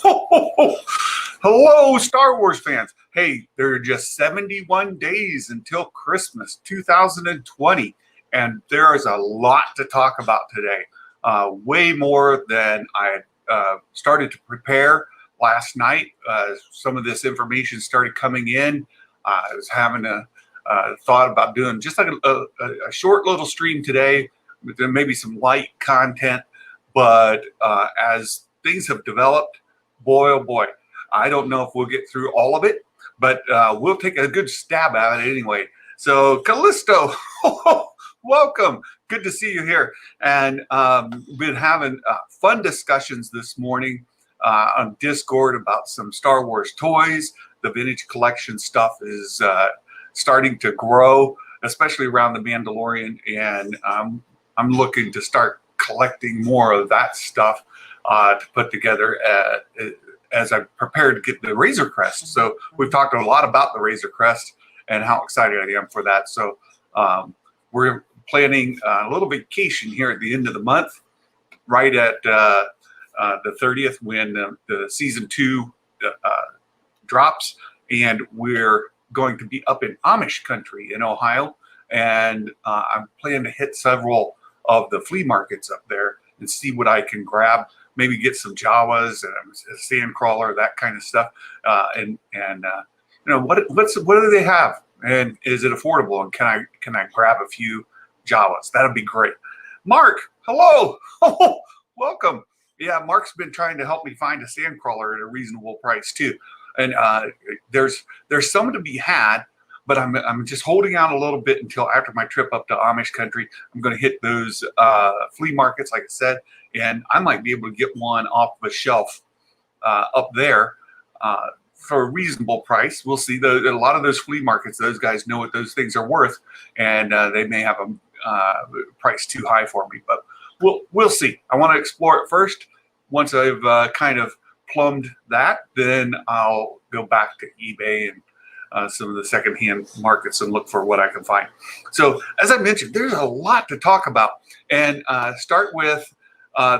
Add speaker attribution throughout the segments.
Speaker 1: Hello, Star Wars fans. Hey, there are just 71 days until Christmas 2020, and there is a lot to talk about today. Way more than I had started to prepare last night. Some of this information started coming in. I was having a thought about doing just like a short little stream today, with maybe some light content. But as things have developed, boy, oh boy, I don't know if we'll get through all of it, but we'll take a good stab at it anyway. So Callisto, welcome. Good to see you here. And been having fun discussions this morning on Discord about some Star Wars toys. The vintage collection stuff is starting to grow, especially around the Mandalorian. And I'm looking to start collecting more of that stuff to put together as I prepare to get the Razor Crest. So we've talked a lot about the Razor Crest and how excited I am for that. So we're planning a little vacation here at the end of the month, right at the 30th when the season 2 drops, and we're going to be up in Amish country in Ohio, and I'm planning to hit several of the flea markets up there and see what I can grab. Maybe get some Jawas and a sand crawler, that kind of stuff. And you know, what do they have? And is it affordable? And can I grab a few Jawas? That'd be great. Mark, hello, welcome. Yeah, Mark's been trying to help me find a sand crawler at a reasonable price too. And there's some to be had, but I'm just holding out a little bit until after my trip up to Amish country. I'm going to hit those flea markets, like I said, and I might be able to get one off the shelf up there for a reasonable price. We'll see. A lot of those flea markets, those guys know what those things are worth, and they may have them priced too high for me, but we'll see. I want to explore it first. Once I've kind of plumbed that, then I'll go back to eBay and some of the secondhand markets and look for what I can find. So as I mentioned, there's a lot to talk about, and start with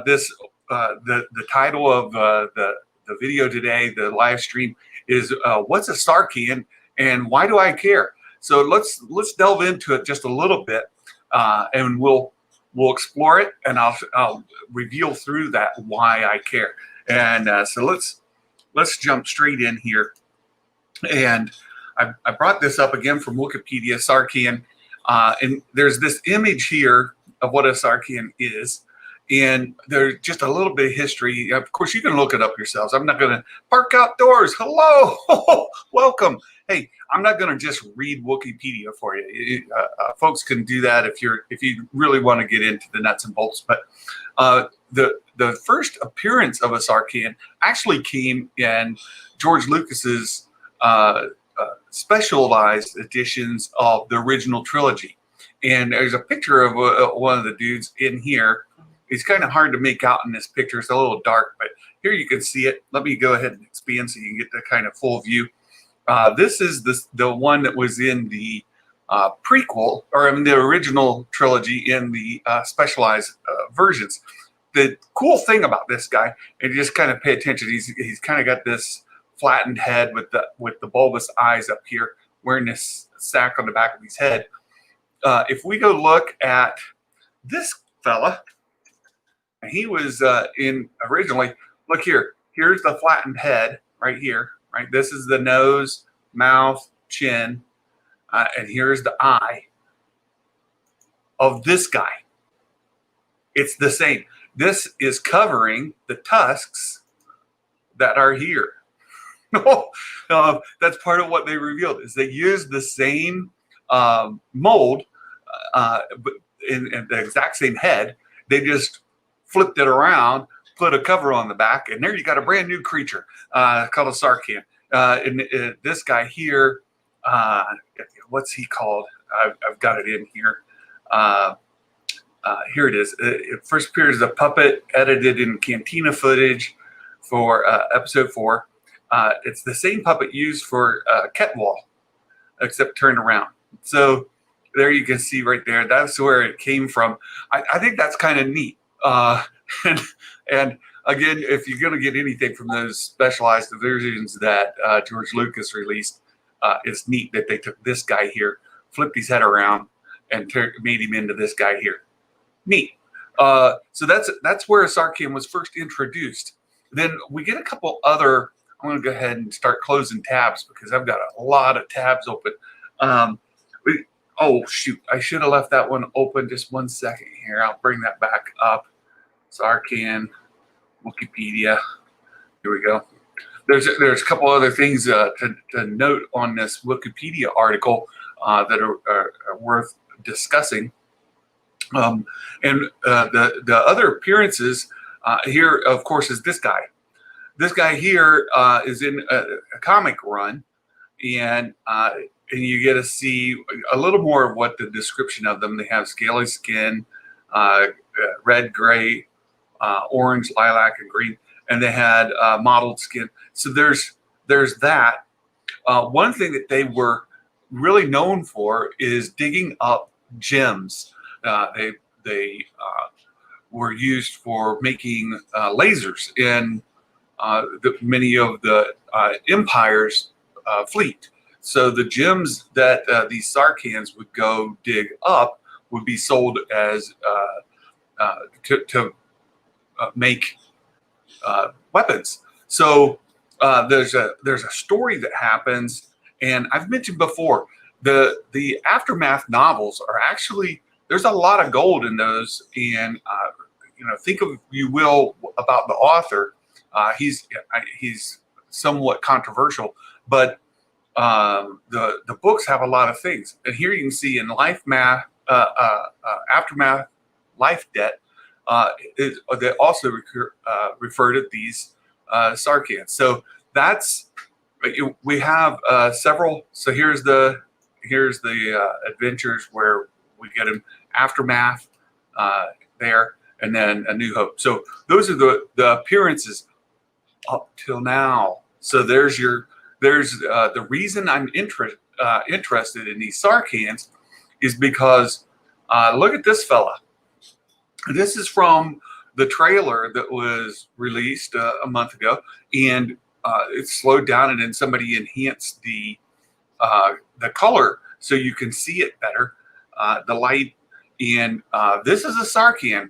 Speaker 1: this. The title of the video today, the live stream, is what's a Sarkan and why do I care? So let's delve into it just a little bit, and we'll explore it, and I'll reveal through that why I care. And so let's jump straight in here. And I brought this up again from Wikipedia, Sarkan, and there's this image here of what a Sarkan is, and there's just a little bit of history. Of course, you can look it up yourselves. I'm not going to park outdoors. Hello, welcome. Hey, I'm not going to just read Wikipedia for you. Folks can do that if you really want to get into the nuts and bolts. But the first appearance of a Sarkan actually came in George Lucas's specialized editions of the original trilogy, and there's a picture of one of the dudes in here. It's kind of hard to make out in this picture. It's a little dark, but here you can see it. Let me go ahead and expand so you can get the kind of full view. This is the one that was in the prequel, or in the original trilogy in the specialized versions. The cool thing about this guy, and you just kind of pay attention, he's kind of got this flattened head with the bulbous eyes up here, wearing this sack on the back of his head. If we go look at this fella, he was in originally, look here, here's the flattened head right here, right? This is the nose, mouth, chin, and here's the eye of this guy. It's the same. This is covering the tusks that are here. That's part of what they revealed, is they used the same mold, but in the exact same head. They just flipped it around, put a cover on the back, and there you got a brand new creature called a Sarkan. And this guy here, what's he called? I've got it in here. Here it is. It first appears as a puppet edited in Cantina footage for episode 4. It's the same puppet used for Ketwall, except turned around. So there you can see right there. That's where it came from. I think that's kind of neat. And again, if you're going to get anything from those specialized versions that George Lucas released, it's neat that they took this guy here, flipped his head around, and made him into this guy here. Neat. So that's where Sarkan was first introduced. Then we get a couple other. I'm going to go ahead and start closing tabs because I've got a lot of tabs open. Oh shoot! I should have left that one open. Just 1 second here. I'll bring that back up. Sarkan, Wikipedia. Here we go. There's a couple other things to note on this Wikipedia article that are worth discussing. And the other appearances here, of course, is this guy. This guy here is in a comic run, and you get to see a little more of what the description of them. They have scaly skin, red, gray, orange, lilac, and green, and they had mottled skin. So there's that. One thing that they were really known for is digging up gems. They were used for making lasers in many of the Empire's fleet. So the gems that these Sarkans would go dig up would be sold as to make weapons. So there's a story that happens, and I've mentioned before the Aftermath novels are actually, there's a lot of gold in those, and think of, you will, about the author. He's somewhat controversial, but the books have a lot of things. And here you can see in Aftermath Life Debt, they also refer to these Sarkans. So that's, we have several. So here's the adventures where we get an Aftermath there, and then A New Hope. So those are the appearances up till now. So there's the reason I'm interested in these Sarkans is because look at this fella. This is from the trailer that was released a month ago, and it slowed down, and then somebody enhanced the color so you can see it better, the light. And this is a Sarkan.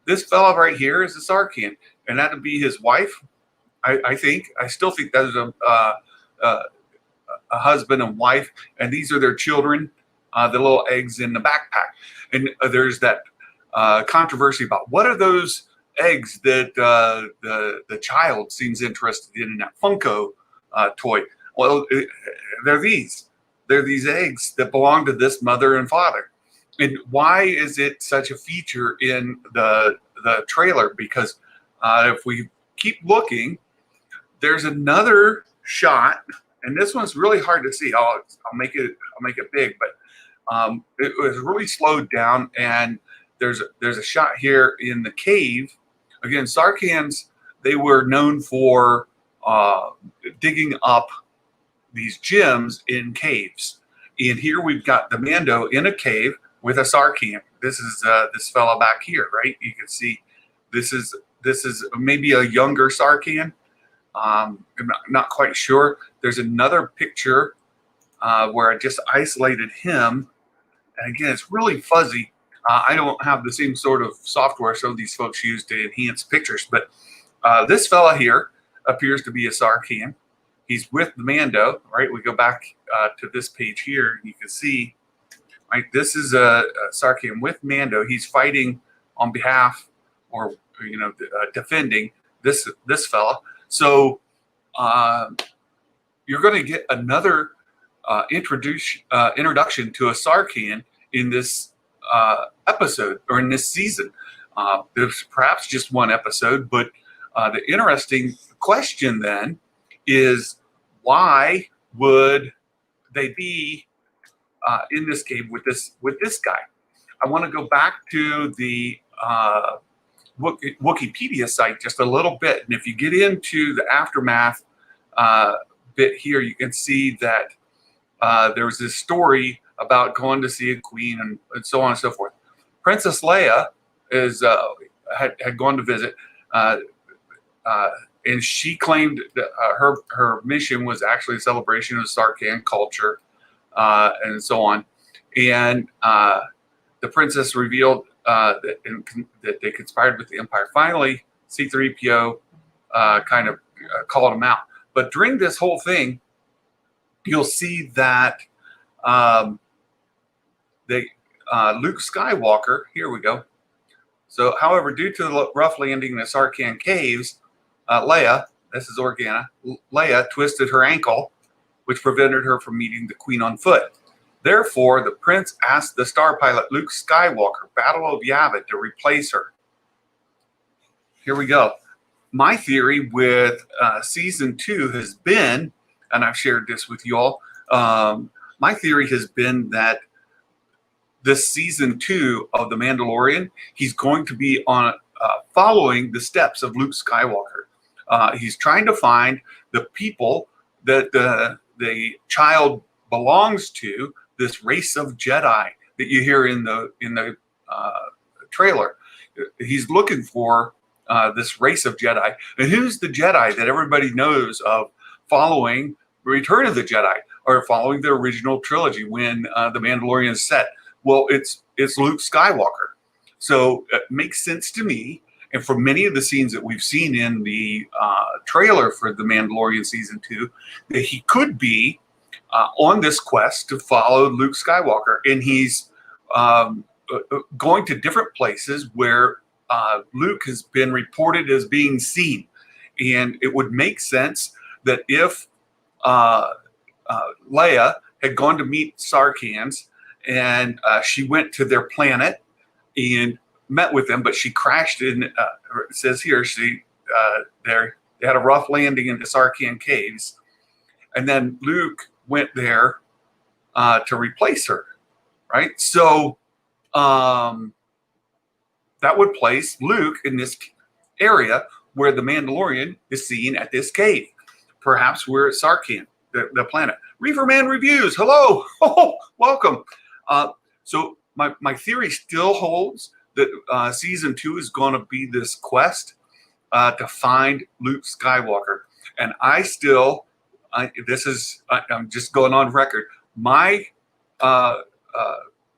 Speaker 1: This fella right here is a Sarkan, and that would be his wife. I still think that is a husband and wife, and these are their children, the little eggs in the backpack. And there's that controversy about what are those eggs that the child seems interested in that Funko toy. Well, they're these eggs that belong to this mother and father. And why is it such a feature in the trailer? Because if we keep looking, there's another shot, and this one's really hard to see. I'll make it big, but it was really slowed down, and there's a shot here in the cave. Again, Sarkans, they were known for digging up these gems in caves. And here we've got the Mando in a cave with a Sarkan. This is this fella back here, right? You can see this is maybe a younger Sarkan. I'm not quite sure. There's another picture where I just isolated him. And again, it's really fuzzy. I don't have the same sort of software some of these folks use to enhance pictures, but this fella here appears to be a Sarkan. He's with the Mando, right? We go back to this page here, and you can see, right, this is a Sarkan with Mando. He's fighting on behalf, or defending this fella. So you're going to get another introduction to a Sarkan in this episode, or in this season. There's perhaps just one episode, but the interesting question then is, why would they be in this cave with this guy? I want to go back to the Wikipedia site just a little bit, and if you get into the Aftermath bit here, you can see that there was this story about going to see a queen and so on and so forth. Princess Leia had gone to visit. and she claimed that her mission was actually a celebration of Sarkan culture, and so on. And the princess revealed that they conspired with the Empire. Finally, C-3PO kind of called him out. But during this whole thing, you'll see that Luke Skywalker, here we go. So, however, due to the rough landing in the Sarkan caves, Leia, this is Organa, Leia twisted her ankle, which prevented her from meeting the Queen on foot. Therefore, the prince asked the star pilot Luke Skywalker, Battle of Yavin, to replace her. Here we go. My theory with season 2 has been, and I've shared this with you all, my theory has been that this season 2 of The Mandalorian, he's going to be on following the steps of Luke Skywalker. He's trying to find the people that the child belongs to, this race of Jedi that you hear in the trailer. He's looking for this race of Jedi. And who's the Jedi that everybody knows of following Return of the Jedi or following the original trilogy when The Mandalorian is set? Well, it's Luke Skywalker. So it makes sense to me. And for many of the scenes that we've seen in the trailer for The Mandalorian Season 2, that he could be on this quest to follow Luke Skywalker. And he's going to different places where Luke has been reported as being seen. And it would make sense that if Leia had gone to meet Sarkans and she went to their planet and met with them, but she crashed in, it says here, they had a rough landing in the Sarkan caves. And then Luke went there to replace her, right? So that would place Luke in this area where the Mandalorian is seen at this cave. Perhaps we're at Sarkan, the planet. Reeferman Reviews, hello, welcome. So my theory still holds that season 2 is going to be this quest to find Luke Skywalker. And I'm just going on record. My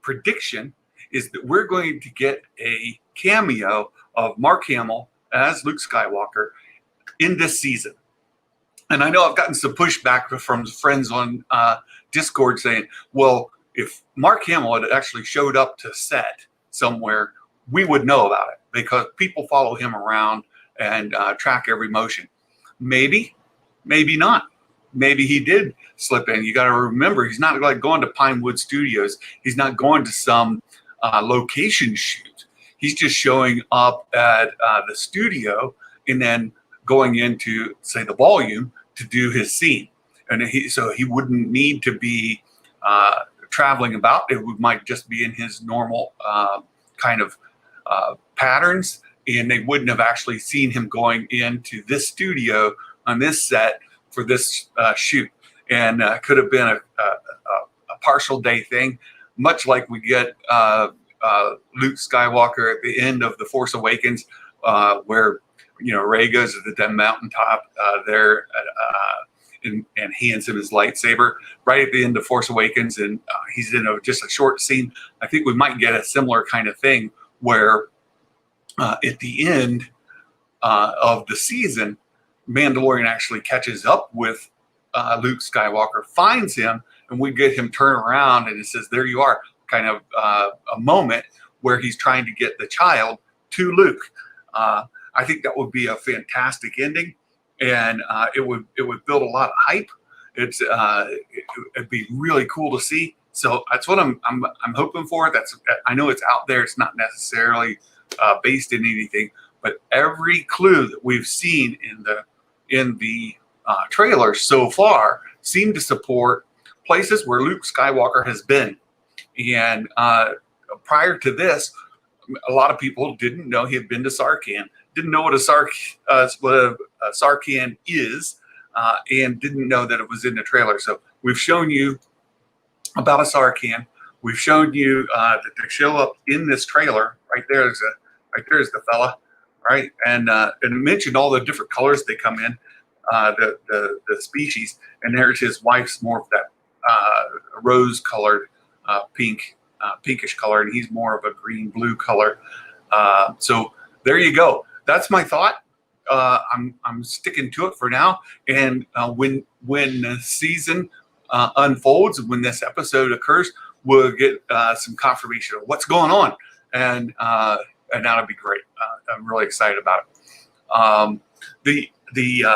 Speaker 1: prediction is that we're going to get a cameo of Mark Hamill as Luke Skywalker in this season. And I know I've gotten some pushback from friends on Discord saying, well, if Mark Hamill had actually showed up to set somewhere, we would know about it because people follow him around and track every motion. Maybe, maybe not. Maybe he did slip in. You got to remember, he's not like going to Pinewood Studios. He's not going to some location shoot. He's just showing up at the studio and then going into, say, the volume to do his scene. And so he wouldn't need to be traveling about. It might just be in his normal kind of patterns, and they wouldn't have actually seen him going into this studio on this set for this shoot. And could have been a partial day thing, much like we get Luke Skywalker at the end of The Force Awakens, where Rey goes to the damn mountaintop there and hands him his lightsaber right at the end of Force Awakens, and he's in just a short scene. I think we might get a similar kind of thing where at the end of the season, Mandalorian actually catches up with Luke Skywalker, finds him, and we get him turn around and it says, there you are, kind of a moment where he's trying to get the child to Luke. I think that would be a fantastic ending, and it would build a lot of hype. It'd be really cool to see. So that's what I'm hoping for. I know it's out there. It's not necessarily based in anything, but every clue that we've seen in the trailer so far seem to support places where Luke Skywalker has been. And prior to this, a lot of people didn't know he had been to Sarkan, didn't know what a Sarkan is, and didn't know that it was in the trailer. So we've shown you about a Sarkan. We've shown you that they show up in this trailer. Right there's the fella right? And it mentioned all the different colors they come in, the species. And there's his wife's more of that rose-colored pinkish color, and he's more of a green-blue color. So there you go. That's my thought. I'm sticking to it for now. And when the season unfolds, when this episode occurs, we'll get some confirmation of what's going on, and that'll be great. I'm really excited about it. The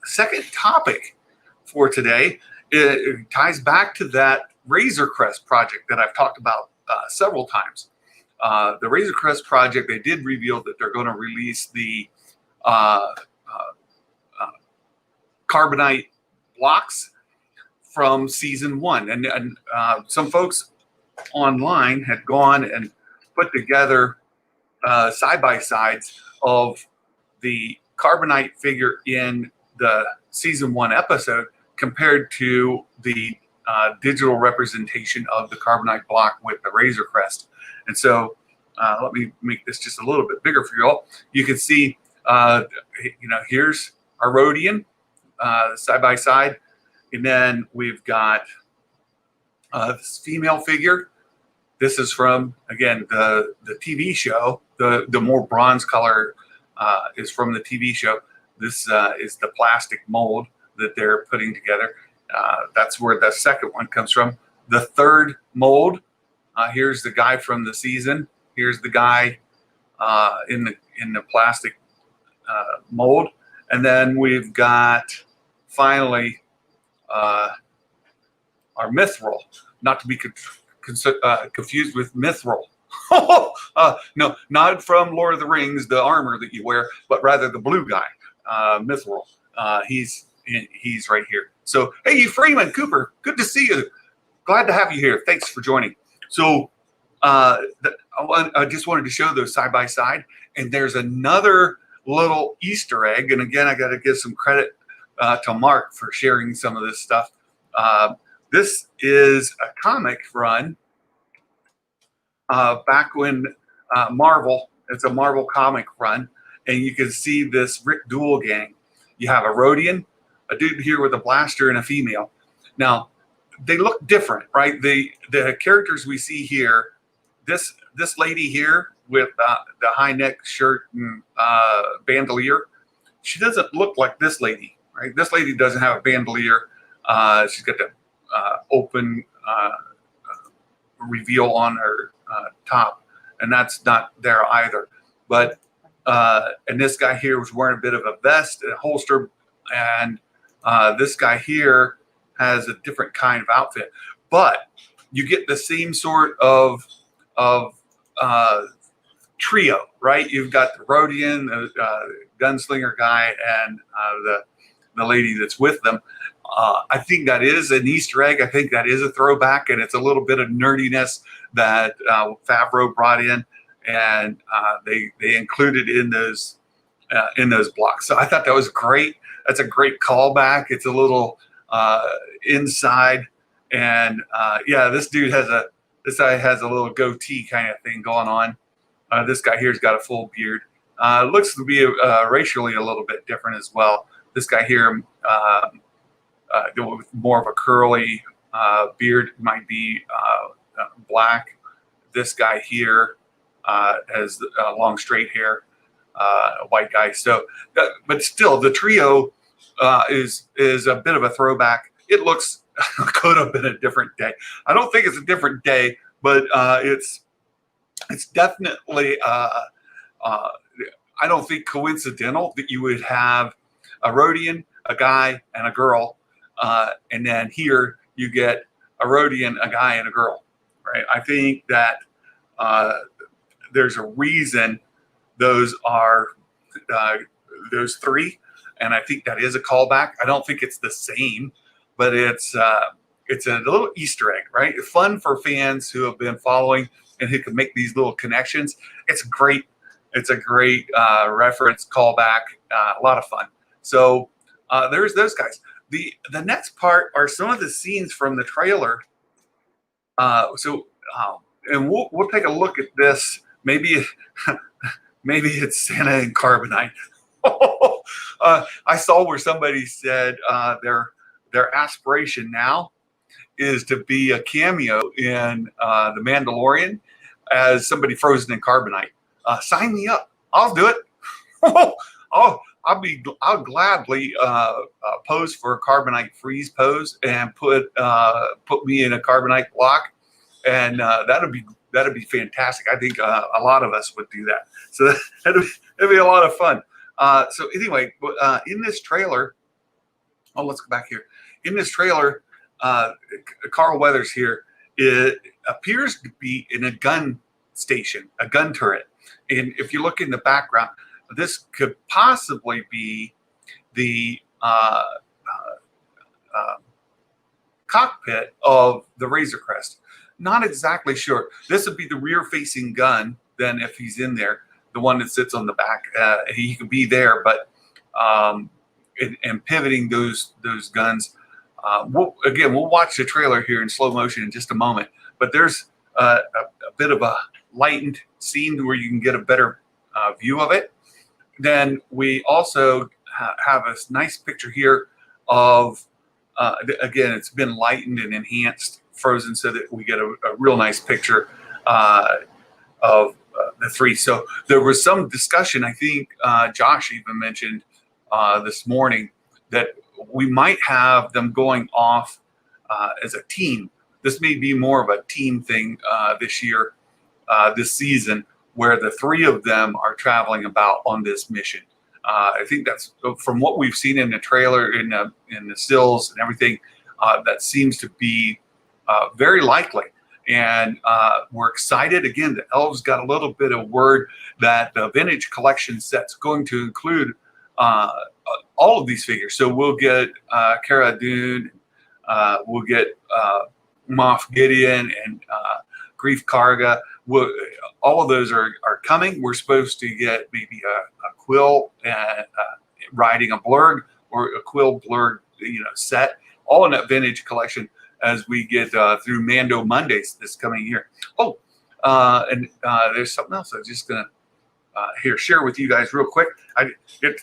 Speaker 1: second topic for today, it ties back to that Razor Crest project that I've talked about several times. The Razor Crest project, they did reveal that they're going to release the carbonite blocks from season 1, and some folks online had gone and put together side-by-sides of the carbonite figure in the season 1 episode compared to the digital representation of the carbonite block with the Razor Crest. And so let me make this just a little bit bigger for you all. You can see, here's our Rodian side by side, and then we've got this female figure. This is from, again, the TV show. The more bronze color is from the TV show. This is the plastic mold that they're putting together. That's where the second one comes from. The third mold, here's the guy from the season. Here's the guy in the plastic mold. And then we've got, finally, our mithril, not to be confused with mithril. No, not from Lord of the Rings, the armor that you wear, but rather the blue guy, mithril. He's right here. So, hey, Freeman Cooper, good to see you. Glad to have you here. Thanks for joining. So, I just wanted to show those side by side. And there's another little Easter egg. And again, I got to give some credit to Mark for sharing some of this stuff. This is a comic run back when Marvel, it's a Marvel comic run. And you can see this Rick Duel gang. You have a Rodian, a dude here with a blaster, and a female. Now, they look different, right? The characters we see here, this lady here with the high neck shirt and bandolier, she doesn't look like this lady, right? This lady doesn't have a bandolier. She's got the open reveal on her top, and that's not there either. But and this guy here was wearing a bit of a vest, a holster, and this guy here has a different kind of outfit. But you get the same sort of trio, right? You've got the Rodian, the gunslinger guy, and the lady that's with them. I think that is an Easter egg. I think that is a throwback, and it's a little bit of nerdiness that Favreau brought in, and they included in those blocks. So I thought that was great. That's a great callback. It's a little inside, and yeah, this guy has a little goatee kind of thing going on. This guy here's got a full beard. Looks to be racially a little bit different as well. This guy here, with more of a curly beard, might be black. This guy here has long straight hair, a white guy. So, but still, the trio is a bit of a throwback. It looks could have been a different day. I don't think it's a different day, but it's definitely. I don't think coincidental that you would have a Rodian, a guy, and a girl, and then here you get a Rodian, a guy, and a girl. Right? I think that there's a reason those are those three, and I think that is a callback. I don't think it's the same, but it's a little Easter egg, right? Fun for fans who have been following and who can make these little connections. It's great. It's a great reference callback. A lot of fun. So there's those guys. The next part are some of the scenes from the trailer. And we'll take a look at this. Maybe Maybe it's Santa and carbonite. I saw where somebody said their aspiration now is to be a cameo in the Mandalorian as somebody frozen in carbonite. Sign me up. I'll do it. I'll gladly pose for a carbonite freeze pose and put me in a carbonite block, and that'd be fantastic. I think a lot of us would do that. So that'd be a lot of fun. So anyway, in this trailer, let's go back here. In this trailer, Carl Weathers here, it appears to be in a gun station, a gun turret. And if you look in the background, this could possibly be the cockpit of the Razor Crest. Not exactly sure. This would be the rear-facing gun. Then, if he's in there, the one that sits on the back, he could be there. But and pivoting those guns. We'll watch the trailer here in slow motion in just a moment. But there's a bit of a lightened scene where you can get a better view of it. Then we also have a nice picture here of, again, it's been lightened and enhanced, frozen, so that we get a real nice picture of the three. So there was some discussion, I think Josh even mentioned this morning, that we might have them going off as a team. This may be more of a team thing this year, this season, where the three of them are traveling about on this mission. I think that's from what we've seen in the trailer, in the stills and everything. That seems to be very likely, and we're excited. Again, the Elves got a little bit of word that the vintage collection set's going to include all of these figures. So we'll get Cara Dune, we'll get Moff Gideon, and Grief Karga. All of those are coming. We're supposed to get maybe a Quill riding a Blurg, or a Quill Blurg, set, all in that vintage collection as we get through Mando Mondays this coming year. And there's something else I was just gonna share with you guys real quick.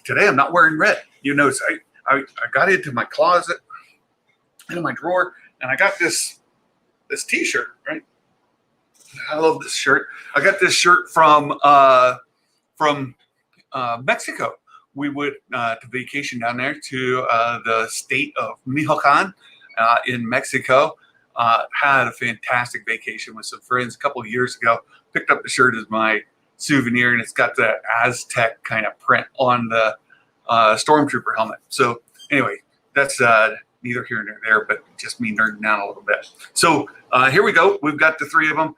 Speaker 1: Today I'm not wearing red. You notice I got into my closet, into my drawer, and I got this T-shirt, right? I love this shirt. I got this shirt from Mexico. We went to vacation down there to the state of Michoacan in Mexico. Had a fantastic vacation with some friends a couple of years ago. Picked up the shirt as my souvenir, and it's got the Aztec kind of print on the Stormtrooper helmet. So anyway, that's neither here nor there, but just me nerding out a little bit. So here we go. We've got the three of them.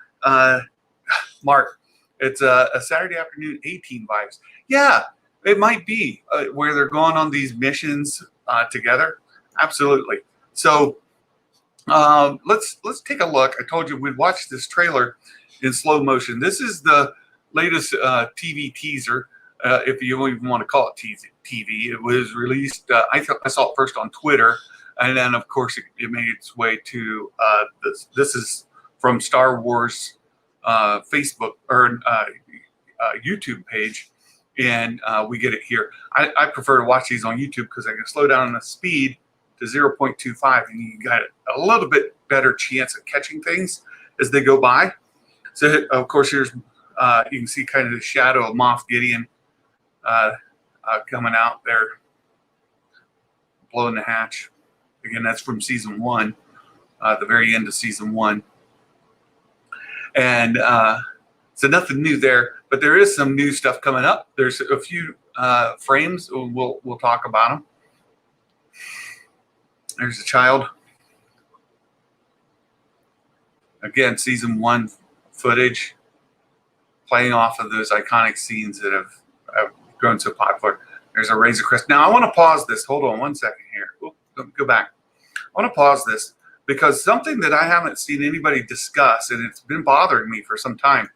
Speaker 1: Mark, it's a Saturday afternoon 18 vibes. Yeah, it might be where they're going on these missions together. Absolutely. So let's take a look. I told you we'd watch this trailer in slow motion. This is the latest TV teaser, if you even want to call it TV. It was released. I saw it first on Twitter, and then of course it made its way to this is from Star Wars Facebook or YouTube page, and we get it here. I prefer to watch these on YouTube because I can slow down the speed to 0.25, and you got a little bit better chance of catching things as they go by. So of course here's you can see kind of the shadow of Moff Gideon coming out there, blowing the hatch. Again, that's from season 1, the very end of season 1. And so nothing new there, but there is some new stuff coming up. There's a few frames. We'll talk about them. There's a child. Again, season 1 footage, playing off of those iconic scenes that have grown so popular. There's a Razor Crest. Now I want to pause this. Hold on one second here. Go back. I want to pause this because something that I haven't seen anybody discuss, and it's been bothering me for some time,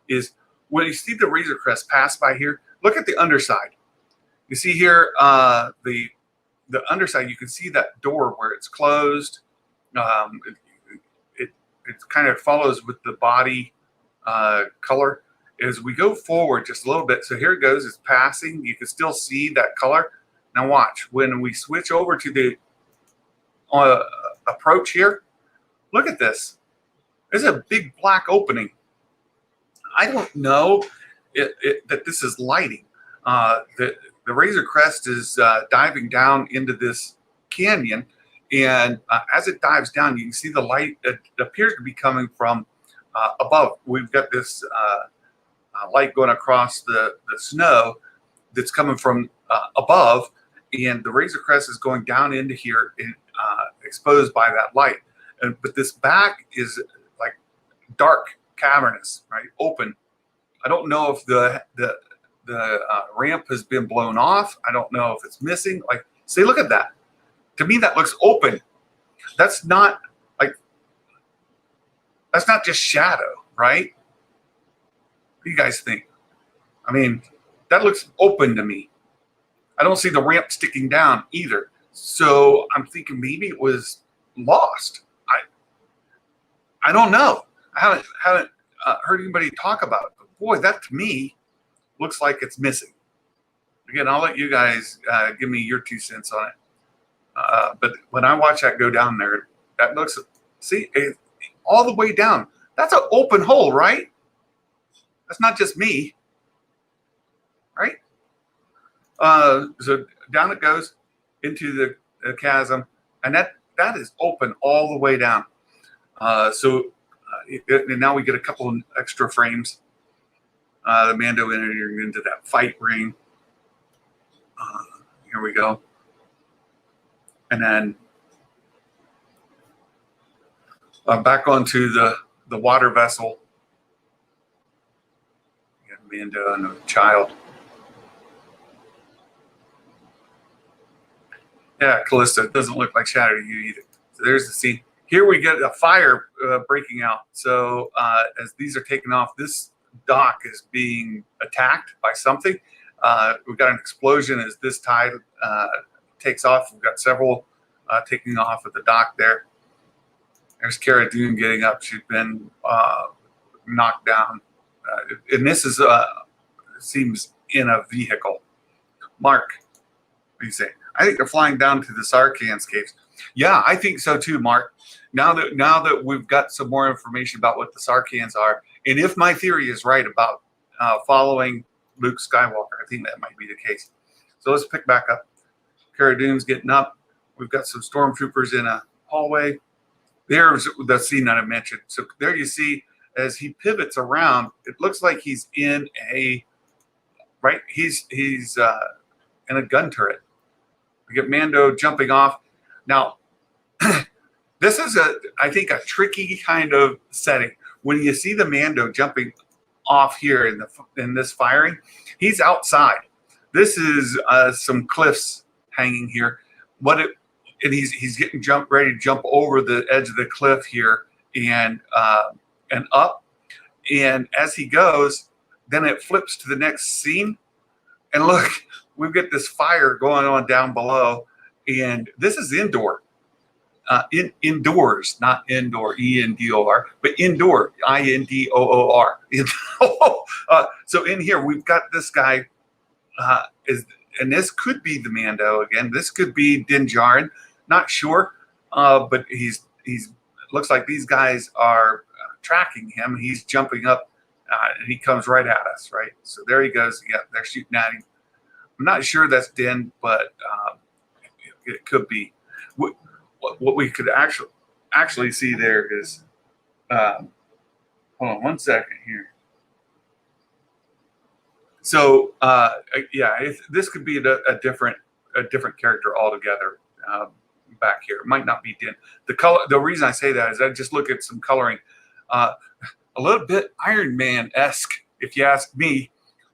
Speaker 1: is when you see the Razor Crest pass by here, look at the underside. You see here the underside. You can see that door where it's closed. It kind of follows with the body color, as we go forward just a little bit. So here it goes. It's passing. You can still see that color. Now watch. When we switch over to the approach here, look at this. There's a big black opening. I don't know that this is lighting. The Razor Crest is diving down into this canyon, and as it dives down, you can see the light. It appears to be coming from above. We've got this light going across the snow that's coming from above, and the Razor Crest is going down into here, and, exposed by that light. But this back is like dark, cavernous, right? Open. I don't know if the ramp has been blown off. I don't know if it's missing. Like, see, look at that. To me, that looks open. That's not just shadow, right? What do you guys think? I mean, that looks open to me. I don't see the ramp sticking down either. So I'm thinking maybe it was lost. I don't know. I haven't heard anybody talk about it. But boy, that to me looks like it's missing. Again, I'll let you guys give me your 2 cents on it. But when I watch that go down there, that looks, see, all the way down. That's an open hole, right? That's not just me, right? So down it goes into the chasm, and that is open all the way down. And now we get a couple of extra frames. The Mando entering into that fight ring. Here we go. And then back onto the water vessel. Mando and a child. Yeah, Callisto, it doesn't look like shadow to you either. So there's the scene. Here we get a fire breaking out. So as these are taking off, this dock is being attacked by something. We've got an explosion as this tide takes off. We've got several taking off at the dock there. There's Cara Dune getting up. She's been knocked down. And this is seems in a vehicle. Mark, what do you say? I think they're flying down to the Sarkan caves. Yeah, I think so too, Mark. Now that we've got some more information about what the Sarkans are, and if my theory is right about following Luke Skywalker, I think that might be the case. So let's pick back up. Cara Dune's getting up. We've got some stormtroopers in a hallway. There's the scene that I mentioned. So there you see, as he pivots around, it looks like he's in a He's in a gun turret. We get Mando jumping off. Now, this is I think a tricky kind of setting. When you see the Mando jumping off here in this firing, he's outside. This is some cliffs hanging here. And he's getting ready to jump over the edge of the cliff here and up. And as he goes, then it flips to the next scene. And look, we've got this fire going on down below. And this is indoor. Indoors, not indoor, E-N-D-O-R, but indoor, I-N-D-O-O-R. So in here, we've got this guy, and this could be the Mando again. This could be Din Djarin, not sure, but he's looks like these guys are tracking him. He's jumping up, and he comes right at us, right? So there he goes. Yeah, they're shooting at him. I'm not sure that's Din, but it could be. What we could actually see there is, hold on 1 second here. So this could be a different character altogether back here. It might not be Din. The reason I say that is I just look at some coloring, a little bit Iron Man-esque, if you ask me.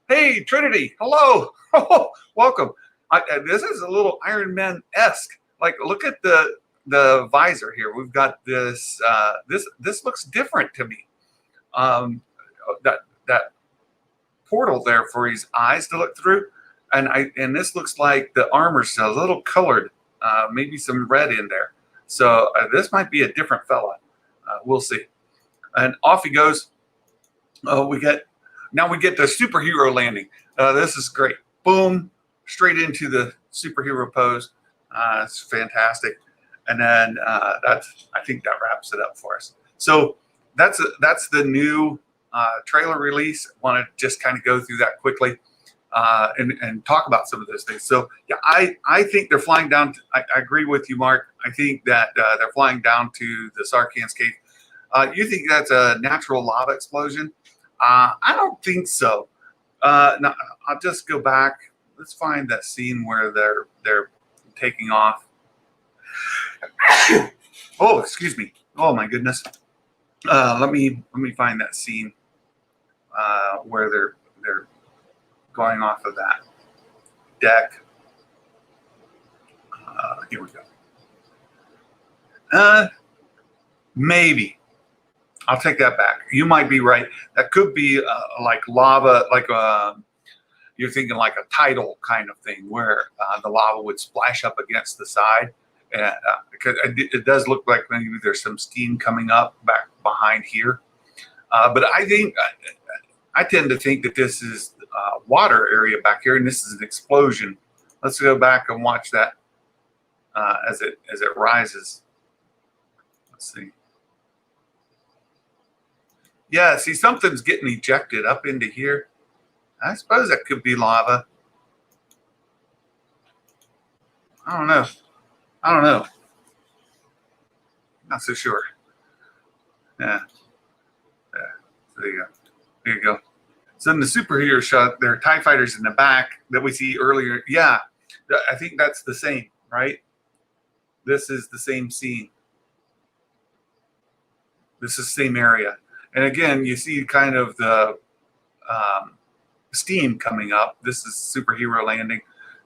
Speaker 1: Hey, Trinity, hello, welcome. This is a little Iron Man-esque. Like, look at the visor here. We've got this. This looks different to me. That portal there for his eyes to look through, and this looks like the armor's a little colored, maybe some red in there. So this might be a different fella. We'll see. And off he goes. We get now we get the superhero landing. This is great. Boom, straight into the superhero pose. It's fantastic. And then I think that wraps it up for us. So that's the new trailer release. I want to just kind of go through that quickly and talk about some of those things. So yeah, I think they're flying down. I agree with you, Mark. I think that they're flying down to the Sarkan's cave. You think that's a natural lava explosion? I don't think so. No, I'll just go back. Let's find that scene where they're taking off. Oh, excuse me. Oh my goodness. Let me find that scene where they're going off of that deck. Here we go. Maybe. I'll take that back. You might be right. That could be like lava, like you're thinking like a tidal kind of thing where the lava would splash up against the side. Because it does look like maybe there's some steam coming up back behind here. But I tend to think that this is water area back here, and this is an explosion. Let's go back and watch that as it rises. Let's see. Yeah, see, something's getting ejected up into here. I suppose that could be lava. I don't know. Not so sure. Yeah. There you go. There you go. So in the superhero shot, there are TIE fighters in the back that we see earlier. Yeah, I think that's the same, right? This is the same scene. This is the same area. And again, you see kind of the steam coming up. This is superhero landing.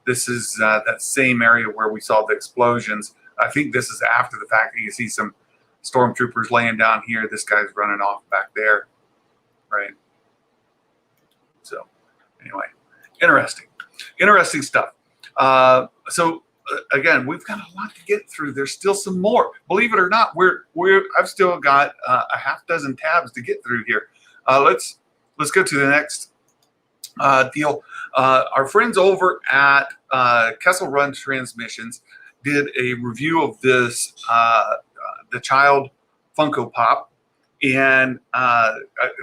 Speaker 1: This is that same area where we saw the explosions. I think this is after the fact that you see some stormtroopers laying down here. This guy's running off back there, right? So anyway, interesting stuff. Again, we've got a lot to get through. There's still some more. Believe it or not, I've still got a half dozen tabs to get through here. Let's go to the next deal. Our friends over at Kessel Run Transmissions did a review of this the child Funko Pop, and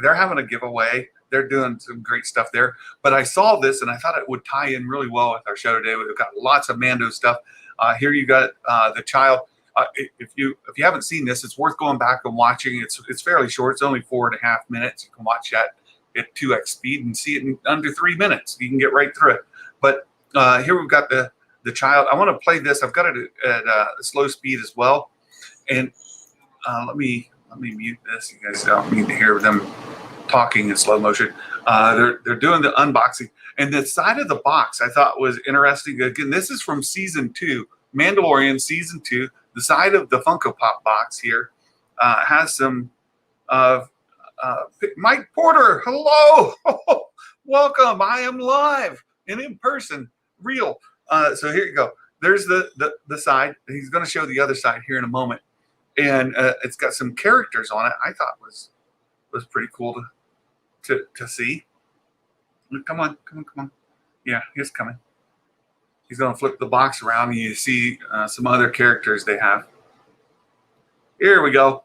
Speaker 1: they're having a giveaway. They're doing some great stuff there. But I saw this and I thought it would tie in really well with our show today. We've got lots of Mando stuff. Here you got the child. If you haven't seen this, it's worth going back and watching. It's fairly short. It's only 4.5 minutes. You can watch that at 2x speed and see it in under 3 minutes. You can get right through it. But here we've got the child. I want to play this. I've got it at slow speed as well. And let me mute this. You guys don't need to hear them talking in slow motion. They're doing the unboxing, and the side of the box I thought was interesting. Again, this is from season 2, Mandalorian season 2. The side of the Funko Pop box here has some Mike Porter. Hello, welcome. I am live and in person, real. So here you go. There's the side. He's going to show the other side here in a moment, and it's got some characters on it. I thought was pretty cool to see. Come on. Yeah, he's coming. He's going to flip the box around and you see some other characters they have. Here we go.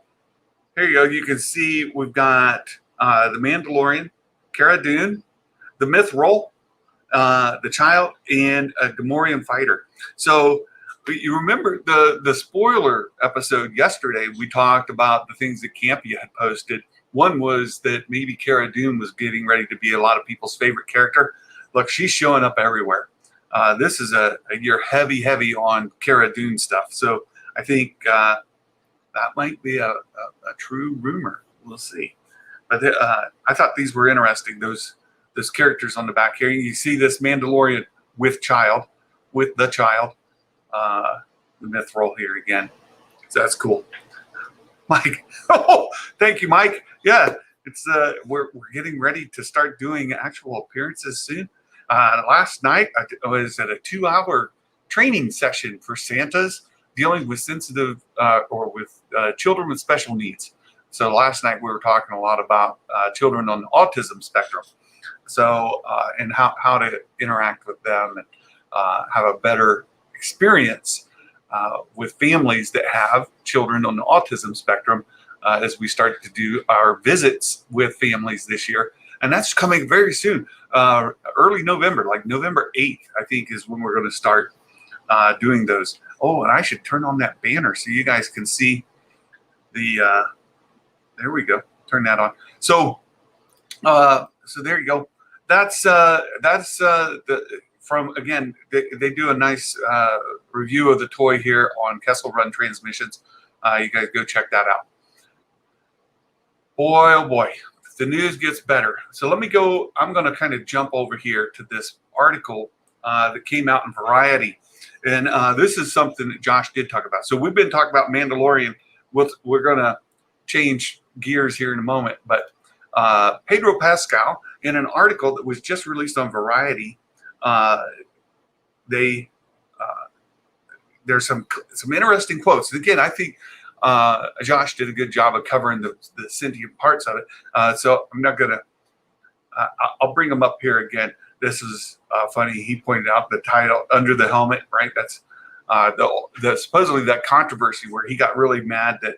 Speaker 1: Here you go. You can see we've got the Mandalorian, Cara Dune, the Mithril, the child, and a Gamorrean fighter. So you remember the spoiler episode yesterday, we talked about the things that Campy had posted. One was that maybe Cara Dune was getting ready to be a lot of people's favorite character. Look, she's showing up everywhere. This is a year heavy on Cara Dune stuff. So I think that might be a true rumor. We'll see. But I thought these were interesting. Those characters on the back here. You see this Mandalorian with the child, the Mithril here again. So that's cool. Mike, oh, thank you, Mike. Yeah, it's we're getting ready to start doing actual appearances soon. Last night I was at a 2-hour training session for Santas dealing with sensitive or with children with special needs. So last night we were talking a lot about children on the autism spectrum. So and how to interact with them and have a better experience with families that have children on the autism spectrum as we start to do our visits with families this year. And that's coming very soon, early November, like November 8th, I think is when we're going to start doing those. Oh, and I should turn on that banner so you guys can see the, there we go, turn that on. So, so there you go. That's from, again, they do a nice review of the toy here on Kessel Run Transmissions. You guys go check that out. Boy, oh boy, the news gets better. So let me go, I'm going to kind of jump over here to this article that came out in Variety. And this is something that Josh did talk about. So we've been talking about Mandalorian. We're going to change gears here in a moment. But Pedro Pascal, in an article that was just released on Variety, there's some interesting quotes. Again, I think Josh did a good job of covering the sentient parts of it. So I'm not going to, I'll bring them up here again. This is funny. He pointed out the title, Under the Helmet, right? That's the supposedly that controversy where he got really mad that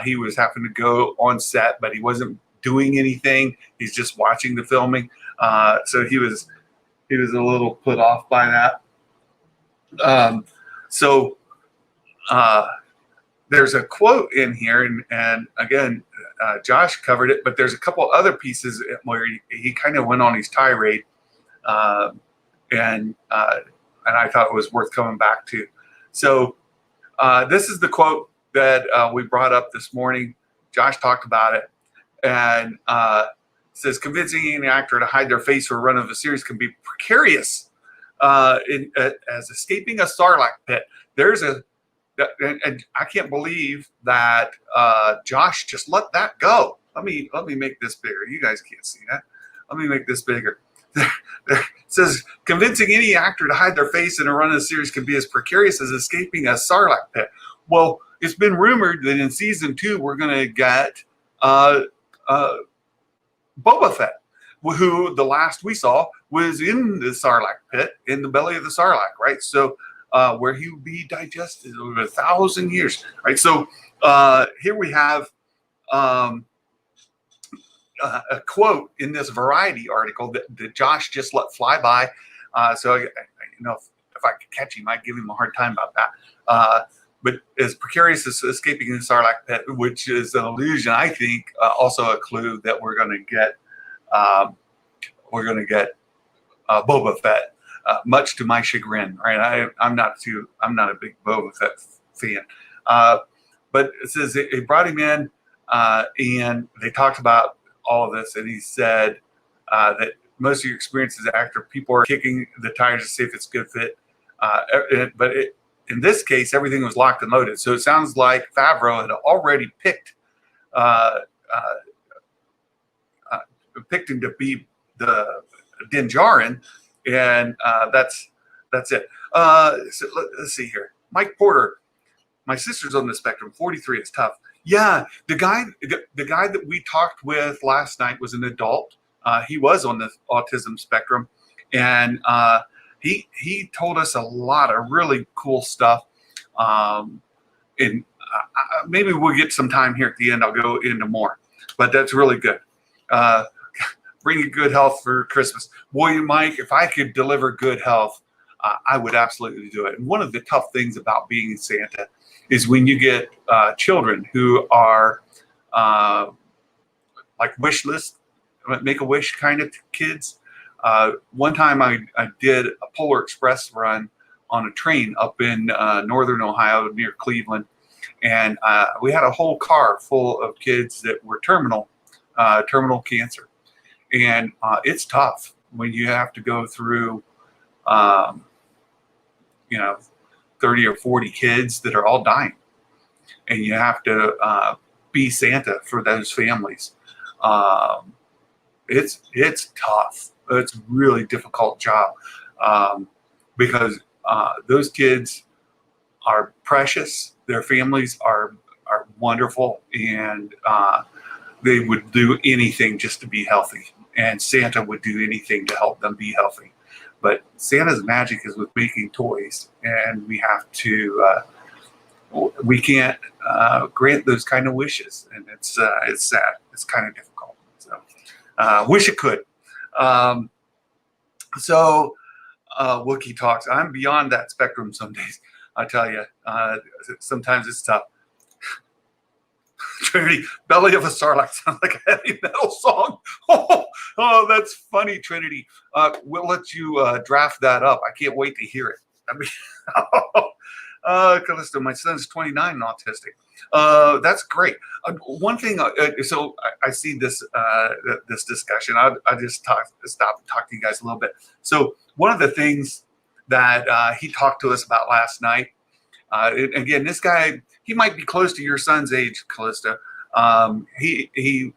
Speaker 1: he was having to go on set, but he wasn't doing anything. He's just watching the filming. So he was a little put off by that. There's a quote in here, and again, Josh covered it, but there's a couple other pieces where he kind of went on his tirade, and I thought it was worth coming back to. So this is the quote that we brought up this morning. Josh talked about it, and says, convincing an actor to hide their face for a run of a series can be precarious as escaping a Sarlacc pit. And I can't believe that Josh just let that go. Let me make this bigger. You guys can't see that. Let me make this bigger. It says, convincing any actor to hide their face in a run of the series can be as precarious as escaping a Sarlacc pit. Well, it's been rumored that in season 2 we're going to get Boba Fett, who the last we saw was in the Sarlacc pit, in the belly of the Sarlacc, right? So where he would be digested over 1,000 years, right? So here we have a quote in this Variety article that Josh just let fly by. So you know, if I could catch him, I'd give him a hard time about that. But as precarious as escaping the Sarlacc pit, which is an illusion, I think, also a clue that we're going to get Boba Fett. Much to my chagrin, right? I'm not a big Boba Fett fan. But it says they brought him in, and they talked about all of this, and he said that most of your experience as an actor, people are kicking the tires to see if it's a good fit. But in this case, everything was locked and loaded. So it sounds like Favreau had already picked him to be the Din Djarin. And that's it. So let's see here. Mike Porter, my sister's on the spectrum. 43 is tough. Yeah, the guy that we talked with last night was an adult. He was on the autism spectrum, and he told us a lot of really cool stuff. And maybe we'll get some time here at the end. I'll go into more, but that's really good. Bring you good health for Christmas. Boy, Mike, if I could deliver good health, I would absolutely do it. And one of the tough things about being Santa is when you get children who are like wish list, make-a-wish kind of kids. One time I did a Polar Express run on a train up in northern Ohio near Cleveland. And we had a whole car full of kids that were terminal cancer. And it's tough when you have to go through, 30 or 40 kids that are all dying, and you have to be Santa for those families. It's tough. It's a really difficult job because those kids are precious. Their families are wonderful, and they would do anything just to be healthy. and Santa would do anything to help them be healthy. But Santa's magic is with making toys, and we have to. We can't grant those kind of wishes, and it's sad. It's kind of difficult. So, wish it could. Wookie talks. I'm beyond that spectrum some days. I tell you, sometimes it's tough. Trinity, Belly of a Sarlacc sounds like a heavy metal song. Oh, that's funny, Trinity. We'll let you draft that up. I can't wait to hear it. I mean, Callisto, my son's 29 and autistic. That's great. One thing, so I see this this discussion. I just stop and talk to you guys a little bit. So one of the things that he talked to us about last night, again, this guy, he might be close to your son's age, Callisto. He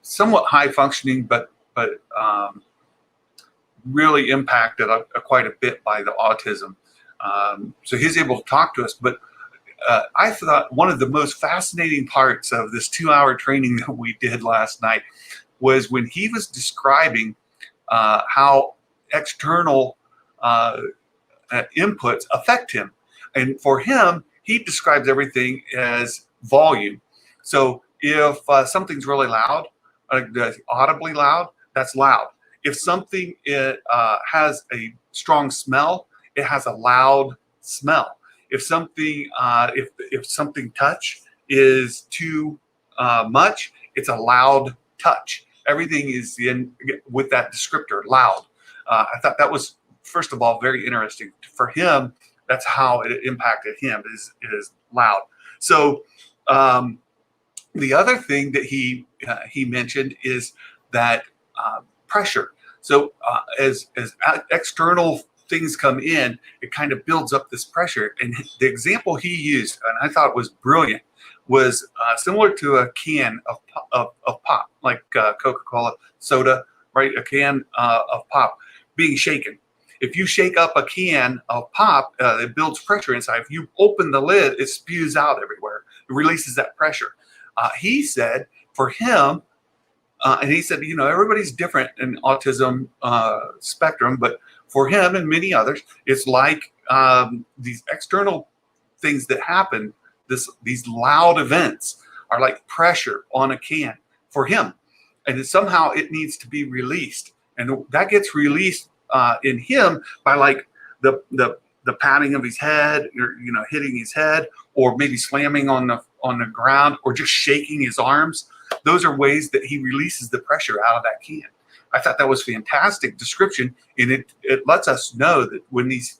Speaker 1: somewhat high functioning, but really impacted quite a bit by the autism. So he's able to talk to us. But I thought one of the most fascinating parts of this 2-hour training that we did last night was when he was describing how external inputs affect him. And for him, he describes everything as volume. So if something's really loud, audibly loud, that's loud. If something has a strong smell, it has a loud smell. If something if something touch is too much, it's a loud touch. Everything is in with that descriptor, loud. I thought that was, first of all, very interesting. For him, that's how it impacted him, is loud. So the other thing that he mentioned is that pressure. So as external things come in, it kind of builds up this pressure. And the example he used, and I thought was brilliant, was similar to a can of pop, like Coca-Cola soda, right? A can of pop being shaken. If you shake up a can of pop, it builds pressure inside. If you open the lid, it spews out everywhere. It releases that pressure. He said for him, and he said, everybody's different in autism spectrum, but for him and many others, it's like these external things that happen, these loud events are like pressure on a can for him. And somehow it needs to be released. And that gets released in him by like the patting of his head, or hitting his head, or maybe slamming on the ground, or just shaking his arms. Those are ways that he releases the pressure out of that can. I thought that was fantastic description, and it lets us know that when these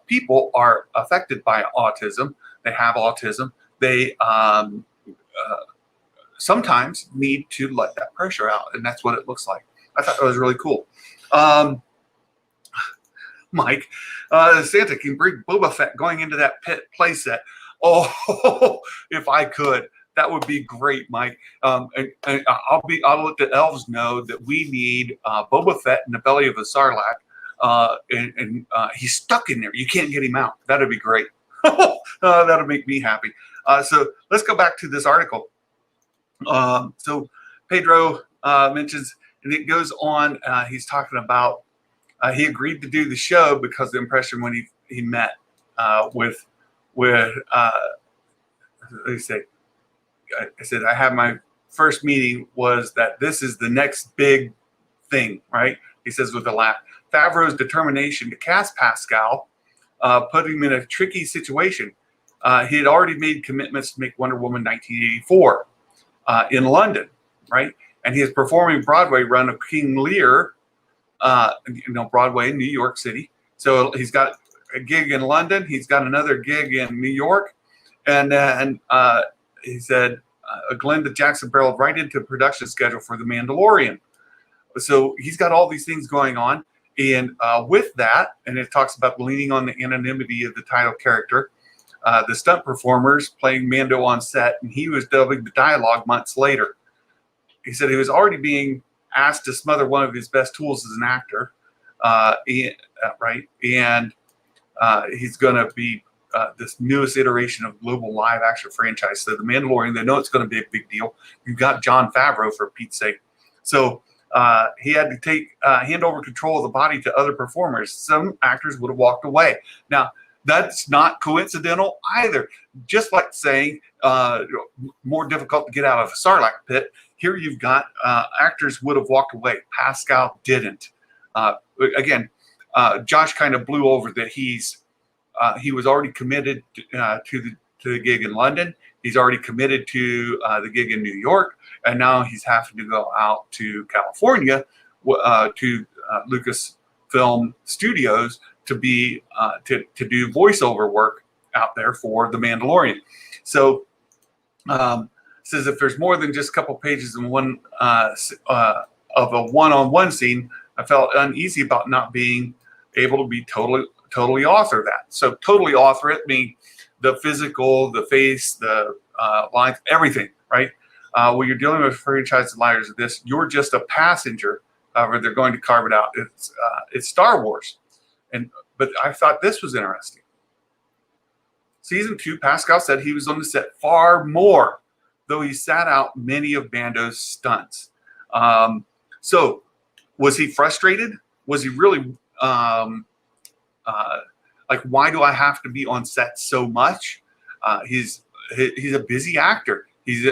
Speaker 1: people are affected by autism, they have autism, they sometimes need to let that pressure out, and that's what it looks like. I thought that was really cool. Mike, Santa can bring Boba Fett going into that pit play set. Oh, if I could, that would be great, Mike. And I'll let the elves know that we need Boba Fett in the belly of a Sarlacc, and he's stuck in there. You can't get him out. That'd be great. That'll make me happy. So let's go back to this article. So Pedro mentions, and it goes on. He's talking about he agreed to do the show because of the impression when he met with let me say. I said, I have my first meeting was that this is the next big thing, right? He says with a laugh. Favreau's determination to cast Pascal put him in a tricky situation. He had already made commitments to make Wonder Woman 1984 in London, right? And he is performing Broadway run of King Lear, Broadway in New York City. So he's got a gig in London. He's got another gig in New York. And then he said, Glenda Jackson barreled right into the production schedule for The Mandalorian. So he's got all these things going on. And with that, and it talks about leaning on the anonymity of the title character, the stunt performers playing Mando on set, and he was dubbing the dialogue months later. He said he was already being asked to smother one of his best tools as an actor, right? And he's going to be this newest iteration of global live action franchise. So The Mandalorian, they know it's going to be a big deal. You've got Jon Favreau, for Pete's sake, So he had to hand over control of the body to other performers. Some actors would have walked away. Now, that's not coincidental either. Just like saying more difficult to get out of a Sarlacc pit, here you've got actors would have walked away. Pascal didn't. Again, Josh kind of blew over that he was already committed to the gig in London. He's already committed to the gig in New York, and now he's having to go out to California to Lucasfilm Studios to be to do voiceover work out there for The Mandalorian. So says if there's more than just a couple pages in one of a one-on-one scene, I felt uneasy about not being able to be totally author that. So totally author it, meaning the physical, the face, the lines, everything, right? When you're dealing with franchise liars of this, you're just a passenger. However, they're going to carve it out. It's Star Wars, but I thought this was interesting. Season 2, Pascal said he was on the set far more, though he sat out many of Mando's stunts. So was he frustrated? Was he really like, why do I have to be on set so much? He's a busy actor. He's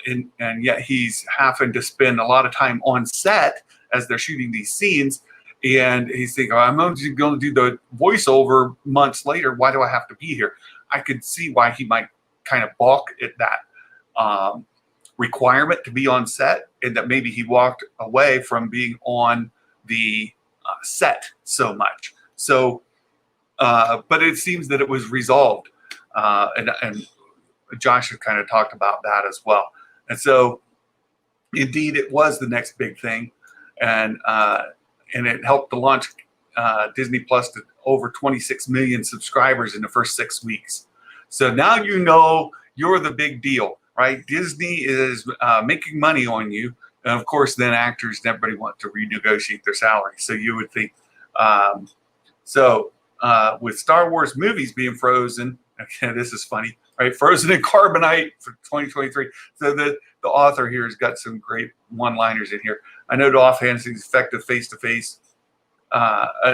Speaker 1: and yet he's having to spend a lot of time on set as they're shooting these scenes. And he's thinking, I'm only going to do the voiceover months later. Why do I have to be here? I could see why he might kind of balk at that requirement to be on set, and that maybe he walked away from being on the set so much. So, but it seems that it was resolved, and Josh had kind of talked about that as well. And so, indeed, it was the next big thing, and it helped to launch Disney Plus to over 26 million subscribers in the first 6 weeks. So now you know you're the big deal, right? Disney is making money on you. And of course, then actors and everybody want to renegotiate their salary. So you would think, with Star Wars movies being frozen, okay, this is funny, right? Frozen in carbonite for 2023. So the author here has got some great one-liners in here. I know to offhand he's effective face-to-face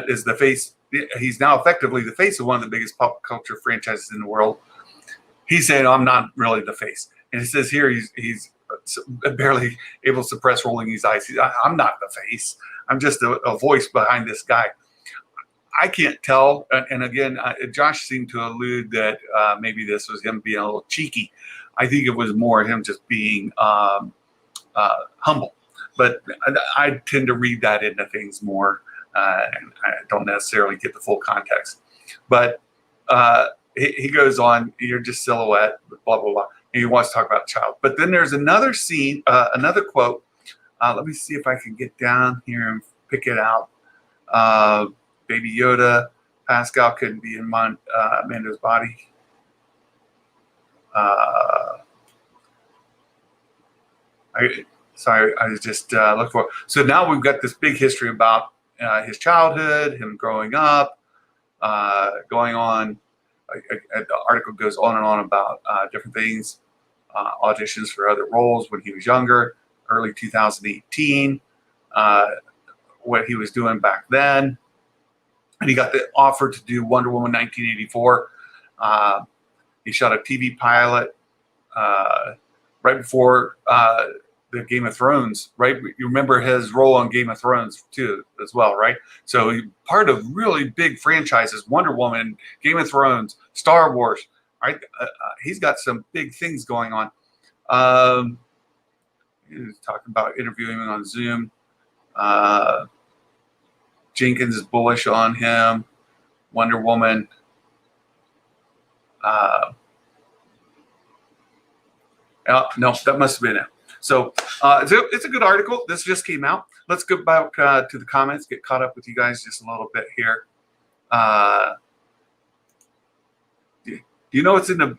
Speaker 1: is the face. He's now effectively the face of one of the biggest pop culture franchises in the world. He's saying, I'm not really the face. And it says here he's barely able to suppress rolling his eyes. I'm not the face. I'm just a voice behind this guy. I can't tell. And again, Josh seemed to allude that maybe this was him being a little cheeky. I think it was more him just being humble. But I tend to read that into things more. And I don't necessarily get the full context. But he goes on, you're just silhouette, blah, blah, blah. And he wants to talk about the child. But then there's another scene, another quote. Let me see if I can get down here and pick it out. Baby Yoda, Pascal couldn't be in Mando's body. Sorry, I was just looking for it. So now we've got this big history about his childhood, him growing up, going on. The article goes on and on about different things, auditions for other roles when he was younger, early 2018, what he was doing back then. And he got the offer to do Wonder Woman 1984. He shot a TV pilot right before the Game of Thrones, right? You remember his role on Game of Thrones too, as well, right? So part of really big franchises, Wonder Woman, Game of Thrones, Star Wars, right? He's got some big things going on. He was talking about interviewing him on Zoom. Jenkins is bullish on him. Wonder Woman. No, that must have been it. So it's a good article. This just came out. Let's go back to the comments, get caught up with you guys just a little bit here. Do you know what's in the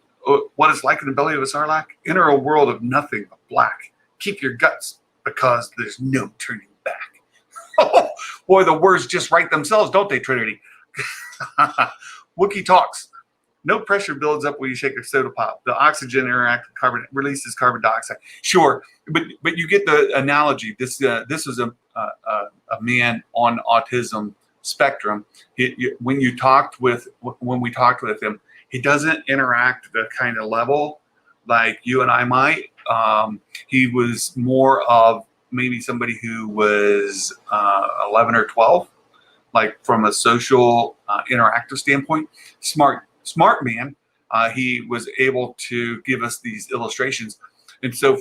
Speaker 1: what it's like in the belly of a sarlacc? Enter a world of nothing but black. Keep your guts because there's no turning back. Boy, the words just write themselves, don't they, Trinity? Wookiee talks. No pressure builds up when you shake a soda pop. The oxygen interacts with carbon, releases carbon dioxide. Sure, but you get the analogy. This was a man on autism spectrum. When we talked with him, he doesn't interact the kind of level like you and I might. He was more of maybe somebody who was 11 or 12, like from a social interactive standpoint. Smart man. He was able to give us these illustrations. And so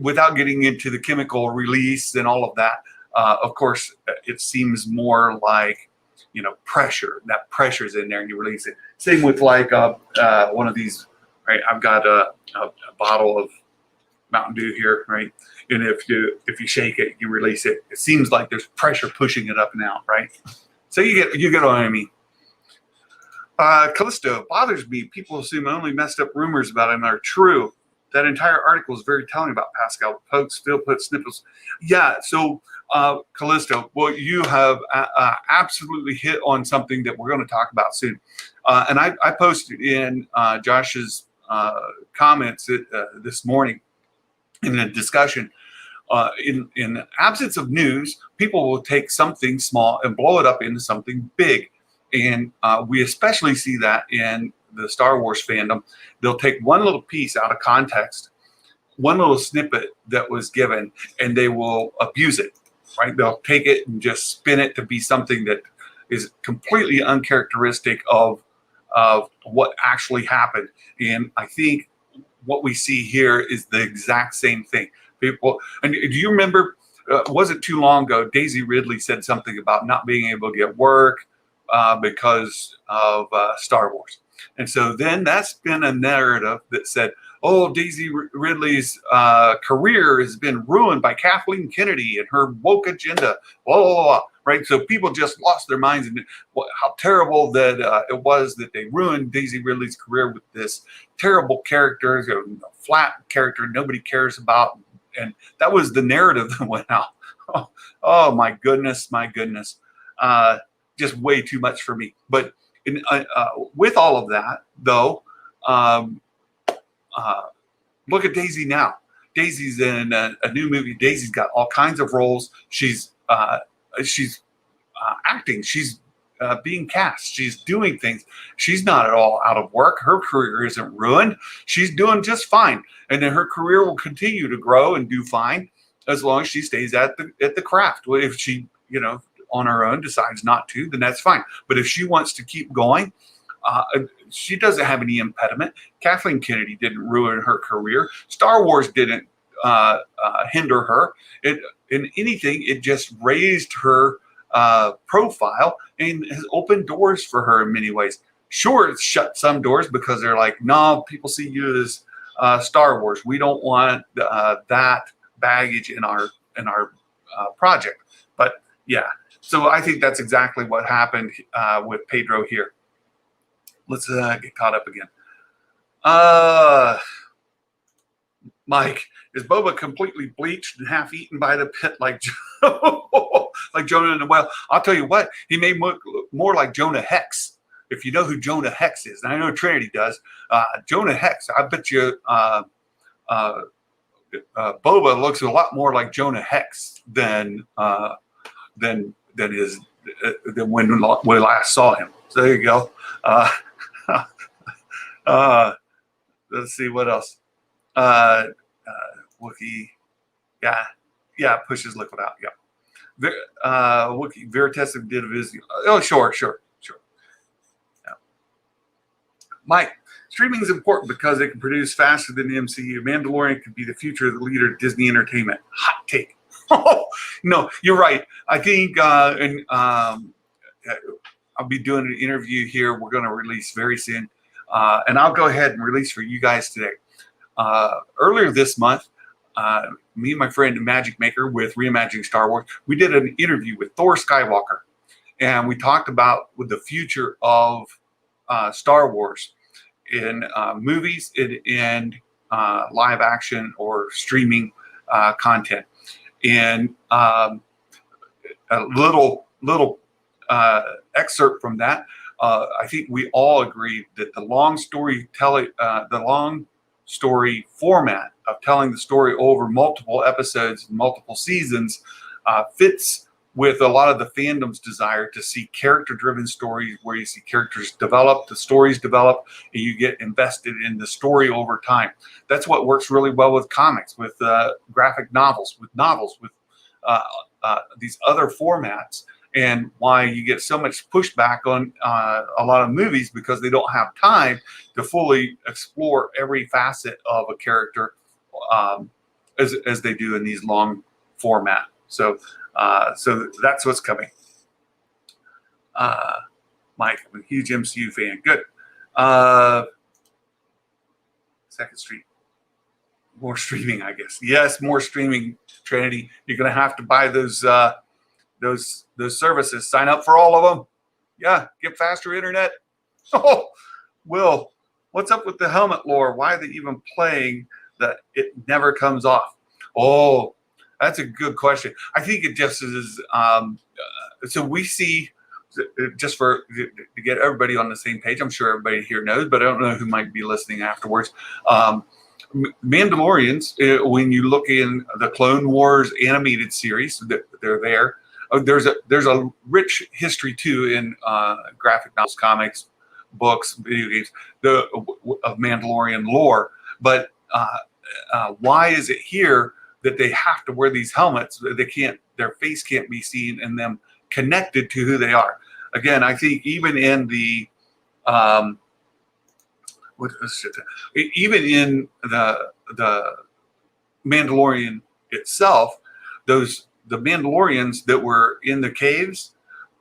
Speaker 1: without getting into the chemical release and all of that, of course, it seems more like, pressure. That pressure's in there and you release it. Same with like one of these, right? I've got a bottle of Mountain Dew here, right? And if you shake it, you release it. It seems like there's pressure pushing it up and out, right? So you get what I mean. Callisto, bothers me. People assume only messed up rumors about him are true. That entire article is very telling about Pascal. Pokes, Phil put snippets. Yeah, so Callisto, well, you have absolutely hit on something that we're going to talk about soon. And I posted in Josh's comments this morning in a discussion. In absence of news, people will take something small and blow it up into something big. And we especially see that in the Star Wars fandom. They'll take one little piece out of context, one little snippet that was given, and they will abuse it, right? They'll take it and just spin it to be something that is completely uncharacteristic of what actually happened. And I think what we see here is the exact same thing. People, and do you remember, wasn't too long ago, Daisy Ridley said something about not being able to get work because of Star Wars. And so then that's been a narrative that said, oh, Daisy Ridley's career has been ruined by Kathleen Kennedy and her woke agenda, blah, blah, blah, right? So people just lost their minds and how terrible that it was that they ruined Daisy Ridley's career with this terrible character, flat character nobody cares about. And that was the narrative that went out. Oh my goodness. Just way too much for me. But with all of that, though, look at Daisy now. Daisy's in a new movie. Daisy's got all kinds of roles. She's acting. She's being cast. She's doing things. She's not at all out of work. Her career isn't ruined. She's doing just fine. And then her career will continue to grow and do fine as long as she stays at the craft. If she, on her own decides not to, then that's fine. But if she wants to keep going, she doesn't have any impediment. Kathleen Kennedy didn't ruin her career. Star Wars didn't hinder her. In anything, it just raised her profile and has opened doors for her in many ways. Sure, it's shut some doors because they're like, no, people see you as Star Wars. We don't want that baggage in our project. But yeah, so I think that's exactly what happened with Pedro here. Let's get caught up again. Mike, is Boba completely bleached and half eaten by the pit like like Jonah in the whale? I'll tell you what, he made more like Jonah Hex. If you know who Jonah Hex is, and I know Trinity does, Jonah Hex, I bet you Boba looks a lot more like Jonah Hex than when we last saw him. So there you go. Let's see what else. Wookie, yeah, pushes liquid out. Yeah. Wookie, Veritas did a visit. Oh, sure. Yeah. Mike, streaming is important because it can produce faster than the MCU. Mandalorian could be the future of the leader of Disney Entertainment. Hot take. No, you're right. I think, I'll be doing an interview here. We're going to release very soon. And I'll go ahead and release for you guys today. Earlier this month, me and my friend Magic Maker with Reimagining Star Wars, we did an interview with Thor Skywalker. And we talked about with the future of Star Wars in movies and live action or streaming content. And a little excerpt from that I think we all agree that the long story format of telling the story over multiple episodes and multiple seasons fits with a lot of the fandom's desire to see character-driven stories where you see characters develop, the stories develop, and you get invested in the story over time. That's what works really well with comics, with graphic novels, with these other formats, and why you get so much pushback on a lot of movies because they don't have time to fully explore every facet of a character as they do in these long format. So that's what's coming. Mike, I'm a huge MCU fan. Good. Second Street. More streaming, I guess. Yes, more streaming, Trinity. You're going to have to buy those services. Sign up for all of them. Yeah, get faster internet. Oh, Will, what's up with the helmet lore? Why are they even playing that it never comes off? Oh, that's a good question. I think it just is. So we see, just to get everybody on the same page, I'm sure everybody here knows, but I don't know who might be listening afterwards. Mandalorians, when you look in the Clone Wars animated series, they're there. There's a rich history too in graphic novels, comics, books, video games, of Mandalorian lore. But why is it here that they have to wear these helmets? Their face can't be seen, and them connected to who they are. Again, I think even in the even in the Mandalorian itself, the Mandalorians that were in the caves,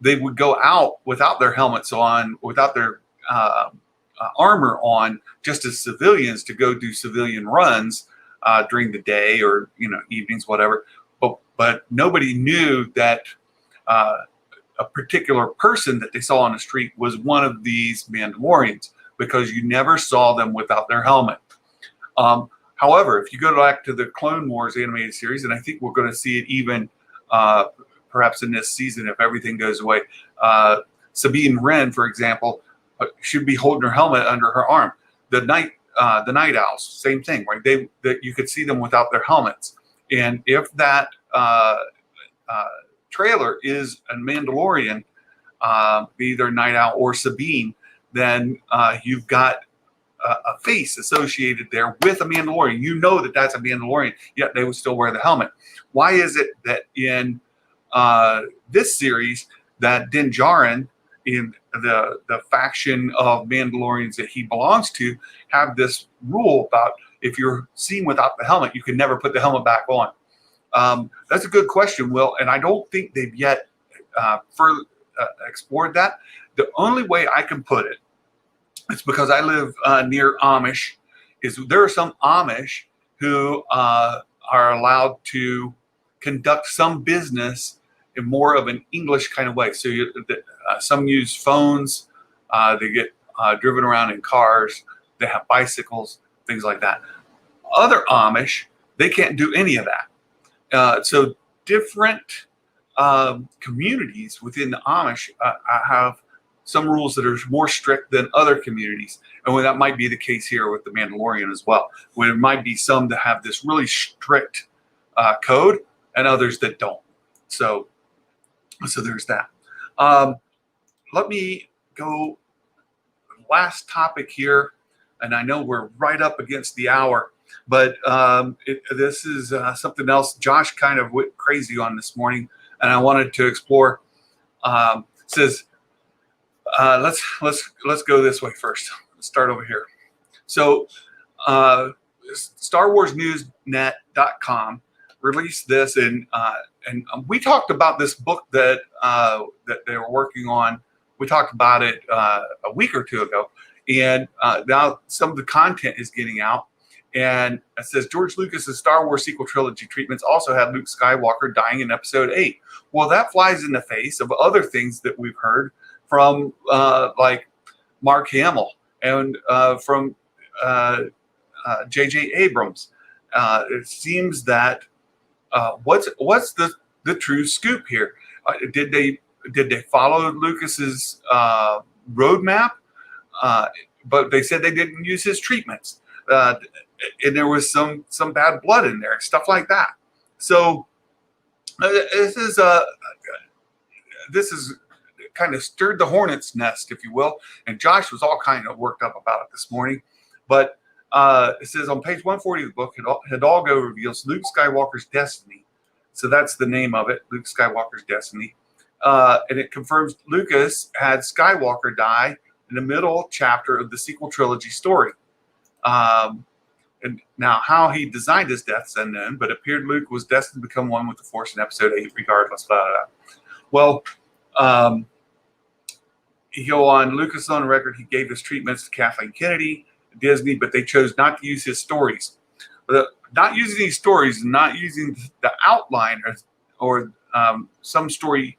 Speaker 1: they would go out without their helmets on, without their armor on, just as civilians to go do civilian runs during the day or evenings, whatever. But nobody knew that a particular person that they saw on the street was one of these Mandalorians, because you never saw them without their helmet. However, if you go back to the Clone Wars animated series, and I think we're going to see it even perhaps in this season if everything goes away, Sabine Wren, for example, should be holding her helmet under her arm. The night owls, same thing, right? That you could see them without their helmets. And if that trailer is a Mandalorian, either Night Owl or Sabine, then you've got a face associated there with a Mandalorian. You know that that's a Mandalorian, yet they would still wear the helmet. Why is it that in this series that Din Djarin, in the faction of Mandalorians that he belongs to, have this rule about if you're seen without the helmet, you can never put the helmet back on? That's a good question, Will, and I don't think they've yet further explored that. The only way I can put it, it's because I live near Amish, is there are some Amish who are allowed to conduct some business in more of an English kind of way. So some use phones, they get driven around in cars, they have bicycles, things like that. Other Amish, they can't do any of that. So different communities within the Amish have some rules that are more strict than other communities. And that might be the case here with the Mandalorian as well, where there might be some that have this really strict code and others that don't. So there's that. Let me go last topic here. And I know we're right up against the hour, but this is something else Josh kind of went crazy on this morning, and I wanted to explore. Says, let's go this way first. Let's start over here. So, StarWarsNewsNet.com released this, and we talked about this book that they were working on. We talked about it a week or two ago, and now some of the content is getting out. And it says George Lucas's Star Wars sequel trilogy treatments also had Luke Skywalker dying in Episode 8. Well, that flies in the face of other things that we've heard from like Mark Hamill and from J.J. Abrams. It seems that what's the true scoop here? Did they follow Lucas's roadmap, but they said they didn't use his treatments, and there was some bad blood in there, stuff like that. So this is kind of stirred the hornet's nest, if you will. And Josh was all kind of worked up about it this morning. But it says on page 140 of the book, Hidalgo reveals Luke Skywalker's destiny. So that's the name of it, Luke Skywalker's destiny. And it confirms Lucas had Skywalker die in the middle chapter of the sequel trilogy story. And now how he designed his death is unknown, but it appeared Luke was destined to become one with the Force in episode 8 regardless. Well, he'll on Lucas on record, he gave his treatments to Kathleen Kennedy, Disney, but they chose not to use his stories. Not using these stories and not using the outline or some story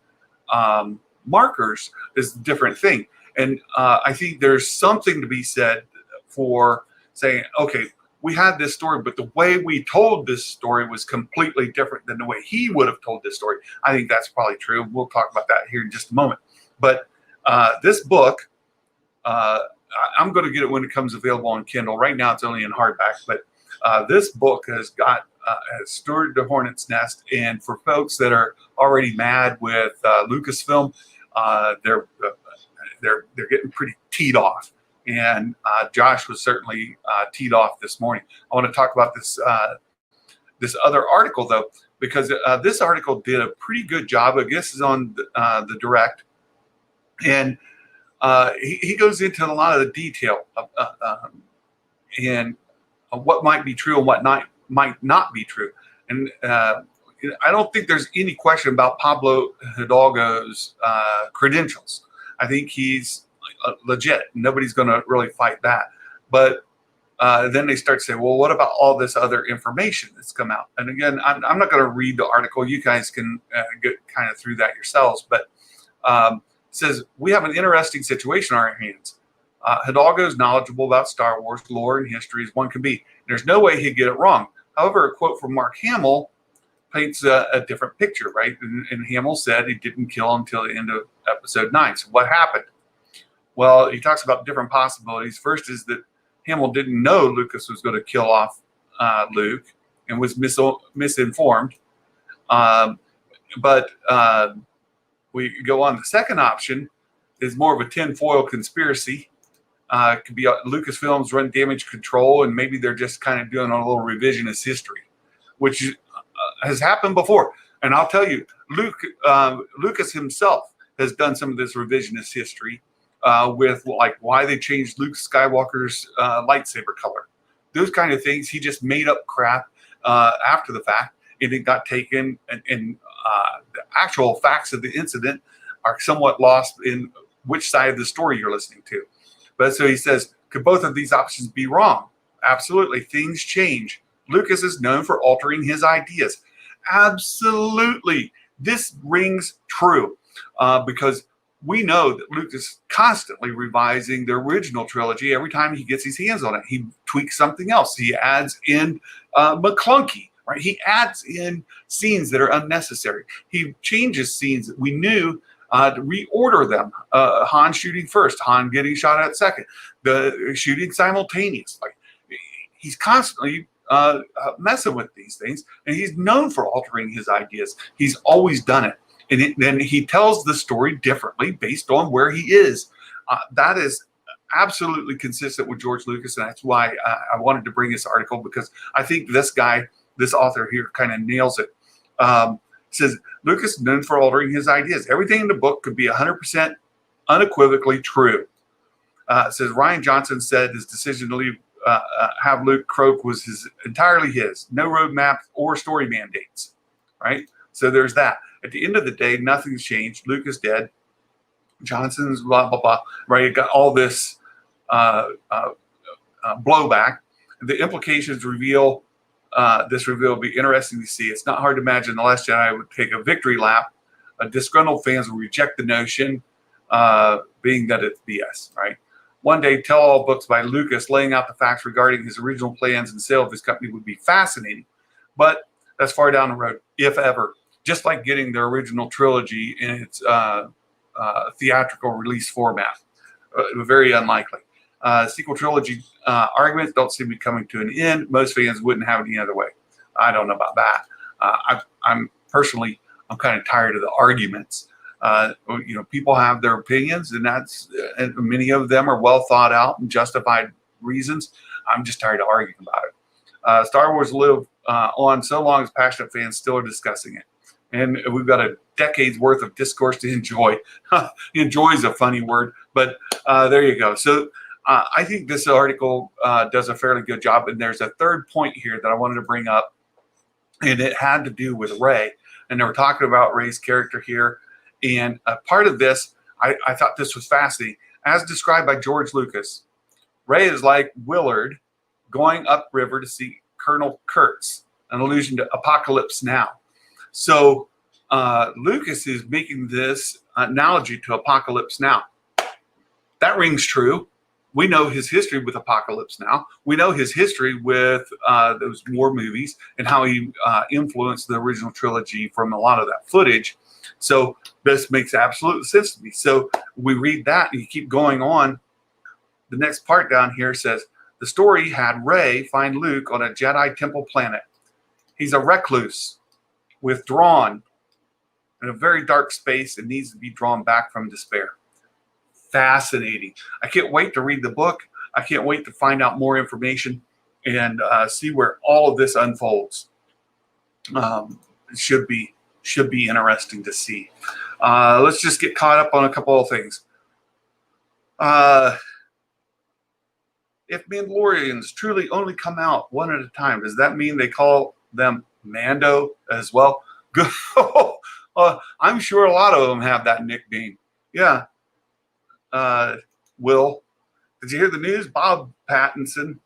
Speaker 1: markers is a different thing. And I think there's something to be said for saying, okay, we had this story, but the way we told this story was completely different than the way he would have told this story. I think that's probably true. We'll talk about that here in just a moment. But this book, I'm going to get it when it comes available on Kindle. Right now, it's only in hardback, but this book has stirred the hornet's nest. And for folks that are already mad with Lucasfilm, they're getting pretty teed off. And Josh was certainly teed off this morning. I want to talk about this other article, though, because this article did a pretty good job. I guess is on the direct. And he goes into a lot of the detail and what might be true and what might not be true. And I don't think there's any question about Pablo Hidalgo's credentials. I think he's legit. Nobody's going to really fight that. But then they start to say, well, what about all this other information that's come out? And again, I'm not going to read the article. You guys can get kind of through that yourselves. But it says, we have an interesting situation on our hands. Hidalgo is knowledgeable about Star Wars lore and history as one can be. There's no way he'd get it wrong. However, a quote from Mark Hamill paints a different picture, right? And Hamill said he didn't kill until the end of episode 9. So what happened? Well, he talks about different possibilities. First is that Hamill didn't know Lucas was going to kill off Luke and was misinformed. But we go on. The second option is more of a tinfoil conspiracy. It could be Lucasfilms run damage control, and maybe they're just kind of doing a little revisionist history, which has happened before. And I'll tell you, Lucas himself has done some of this revisionist history with like why they changed Luke Skywalker's lightsaber color. Those kind of things. He just made up crap after the fact, and it got taken. And the actual facts of the incident are somewhat lost in which side of the story you're listening to. But so he says, could both of these options be wrong? Absolutely. Things change. Lucas is known for altering his ideas. Absolutely. This rings true because we know that Luke is constantly revising the original trilogy. Every time he gets his hands on it, he tweaks something else. He adds in McClunky, right? He adds in scenes that are unnecessary. He changes scenes that we knew to reorder them. Han shooting first, Han getting shot at second, the shooting simultaneous. Like he's constantly messing with these things, and he's known for altering his ideas. He's always done it. And then he tells the story differently based on where he is. That is absolutely consistent with George Lucas, and that's why I wanted to bring this article, because I think this guy, this author here, kind of nails it. Says, Lucas is known for altering his ideas. Everything in the book could be 100% unequivocally true. Says, Rian Johnson said his decision to leave, have Luke croak was entirely his. No roadmap or story mandates, right? So there's that. At the end of the day, nothing's changed. Luke is dead. Johnson's blah, blah, blah, right? You got all this blowback. The implications reveal, this reveal will be interesting to see. It's not hard to imagine The Last Jedi would take a victory lap. Disgruntled fans will reject the notion, being that it's BS, right? One day, tell-all books by Lucas laying out the facts regarding his original plans and sale of his company would be fascinating. But that's far down the road, if ever. Just like getting the original trilogy in its theatrical release format. Very unlikely. Sequel trilogy arguments don't seem to be coming to an end. Most fans wouldn't have it any other way. I don't know about that. I'm personally, I'm kind of tired of the arguments. People have their opinions, and many of them are well thought out and justified reasons. I'm just tired of arguing about it. Star Wars live on so long as passionate fans still are discussing it. And we've got a decade's worth of discourse to enjoy. Enjoy is a funny word, but there you go. So I think this article does a fairly good job. And there's a third point here that I wanted to bring up, and it had to do with Rey. And they were talking about Rey's character here. And part of this, I thought this was fascinating. As described by George Lucas, Rey is like Willard going upriver to see Colonel Kurtz, an allusion to Apocalypse Now. So Lucas is making this analogy to Apocalypse Now. That rings true. We know his history with Apocalypse Now. We know his history with those war movies and how he influenced the original trilogy from a lot of that footage. So this makes absolute sense to me. So we read that and you keep going on. The next part down here says, the story had Rey find Luke on a Jedi temple planet. He's a recluse, withdrawn in a very dark space and needs to be drawn back from despair. Fascinating. I can't wait to read the book. I can't wait to find out more information and see where all of this unfolds. It should be interesting to see. Let's just get caught up on a couple of things. If Mandalorians truly only come out one at a time, does that mean they call them Mando as well? Good. I'm sure a lot of them have that nickname. Yeah. Will, did you hear the news? Bob Pattinson,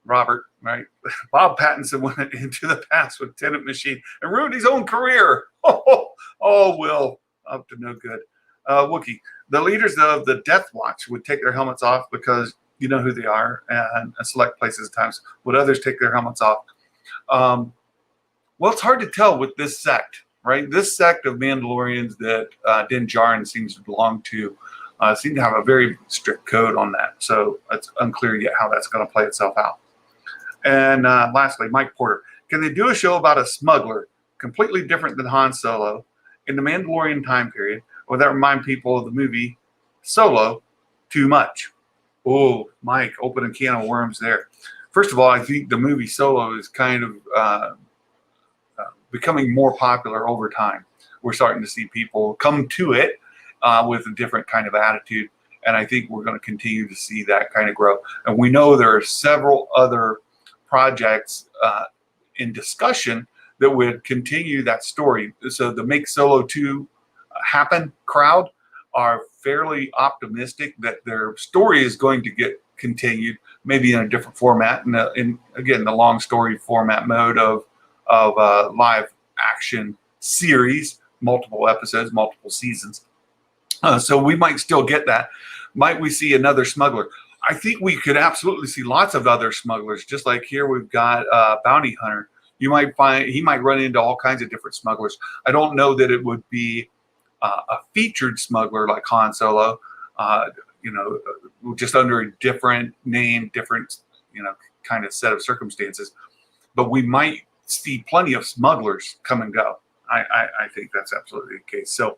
Speaker 1: Robert, right? Bob Pattinson went into the past with Tenant Machine and ruined his own career. Oh, Will, up to no good. Wookie, the leaders of the Death Watch would take their helmets off because you know who they are, and select places at times. Would others take their helmets off? Well, it's hard to tell with this sect, right? This sect of Mandalorians that Din Djarin seems to belong to seem to have a very strict code on that. So it's unclear yet how that's going to play itself out. And lastly, Mike Porter. Can they do a show about a smuggler, completely different than Han Solo, in the Mandalorian time period? Or that remind people of the movie Solo too much? Oh, Mike, open a can of worms there. First of all, I think the movie Solo is kind of becoming more popular over time. We're starting to see people come to it with a different kind of attitude. And I think we're going to continue to see that kind of grow. And we know there are several other projects in discussion that would continue that story. So the Make Solo 2 happen crowd are fairly optimistic that their story is going to get continued, maybe in a different format, in again the long story format mode of live action series, multiple episodes, multiple seasons. So we might still get that. Might we see another smuggler? I think we could absolutely see lots of other smugglers. Just like here, we've got Bounty Hunter. You might find he might run into all kinds of different smugglers. I don't know that it would be a featured smuggler like Han Solo, just under a different name, different, kind of set of circumstances. But we might see plenty of smugglers come and go. I think that's absolutely the case. So,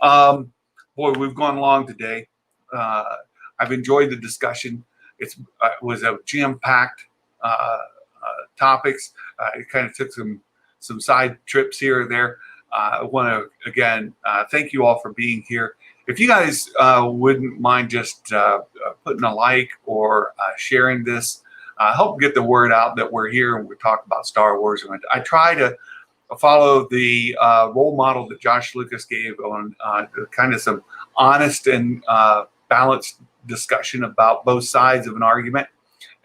Speaker 1: boy, we've gone long today. I've enjoyed the discussion. It was a jam-packed topics. It kind of took some side trips here or there. I want to, again, thank you all for being here. If you guys wouldn't mind just putting a like or sharing this, help get the word out that we're here and we talk about Star Wars. And I try to follow the role model that Josh Lucas gave on kind of some honest and balanced discussion about both sides of an argument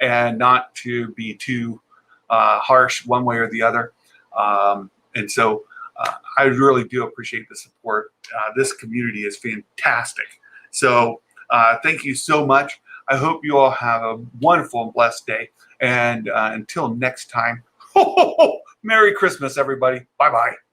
Speaker 1: and not to be too harsh one way or the other. And so I really do appreciate the support. This community is fantastic. So thank you so much. I hope you all have a wonderful and blessed day. And until next time, Merry Christmas, everybody. Bye-bye.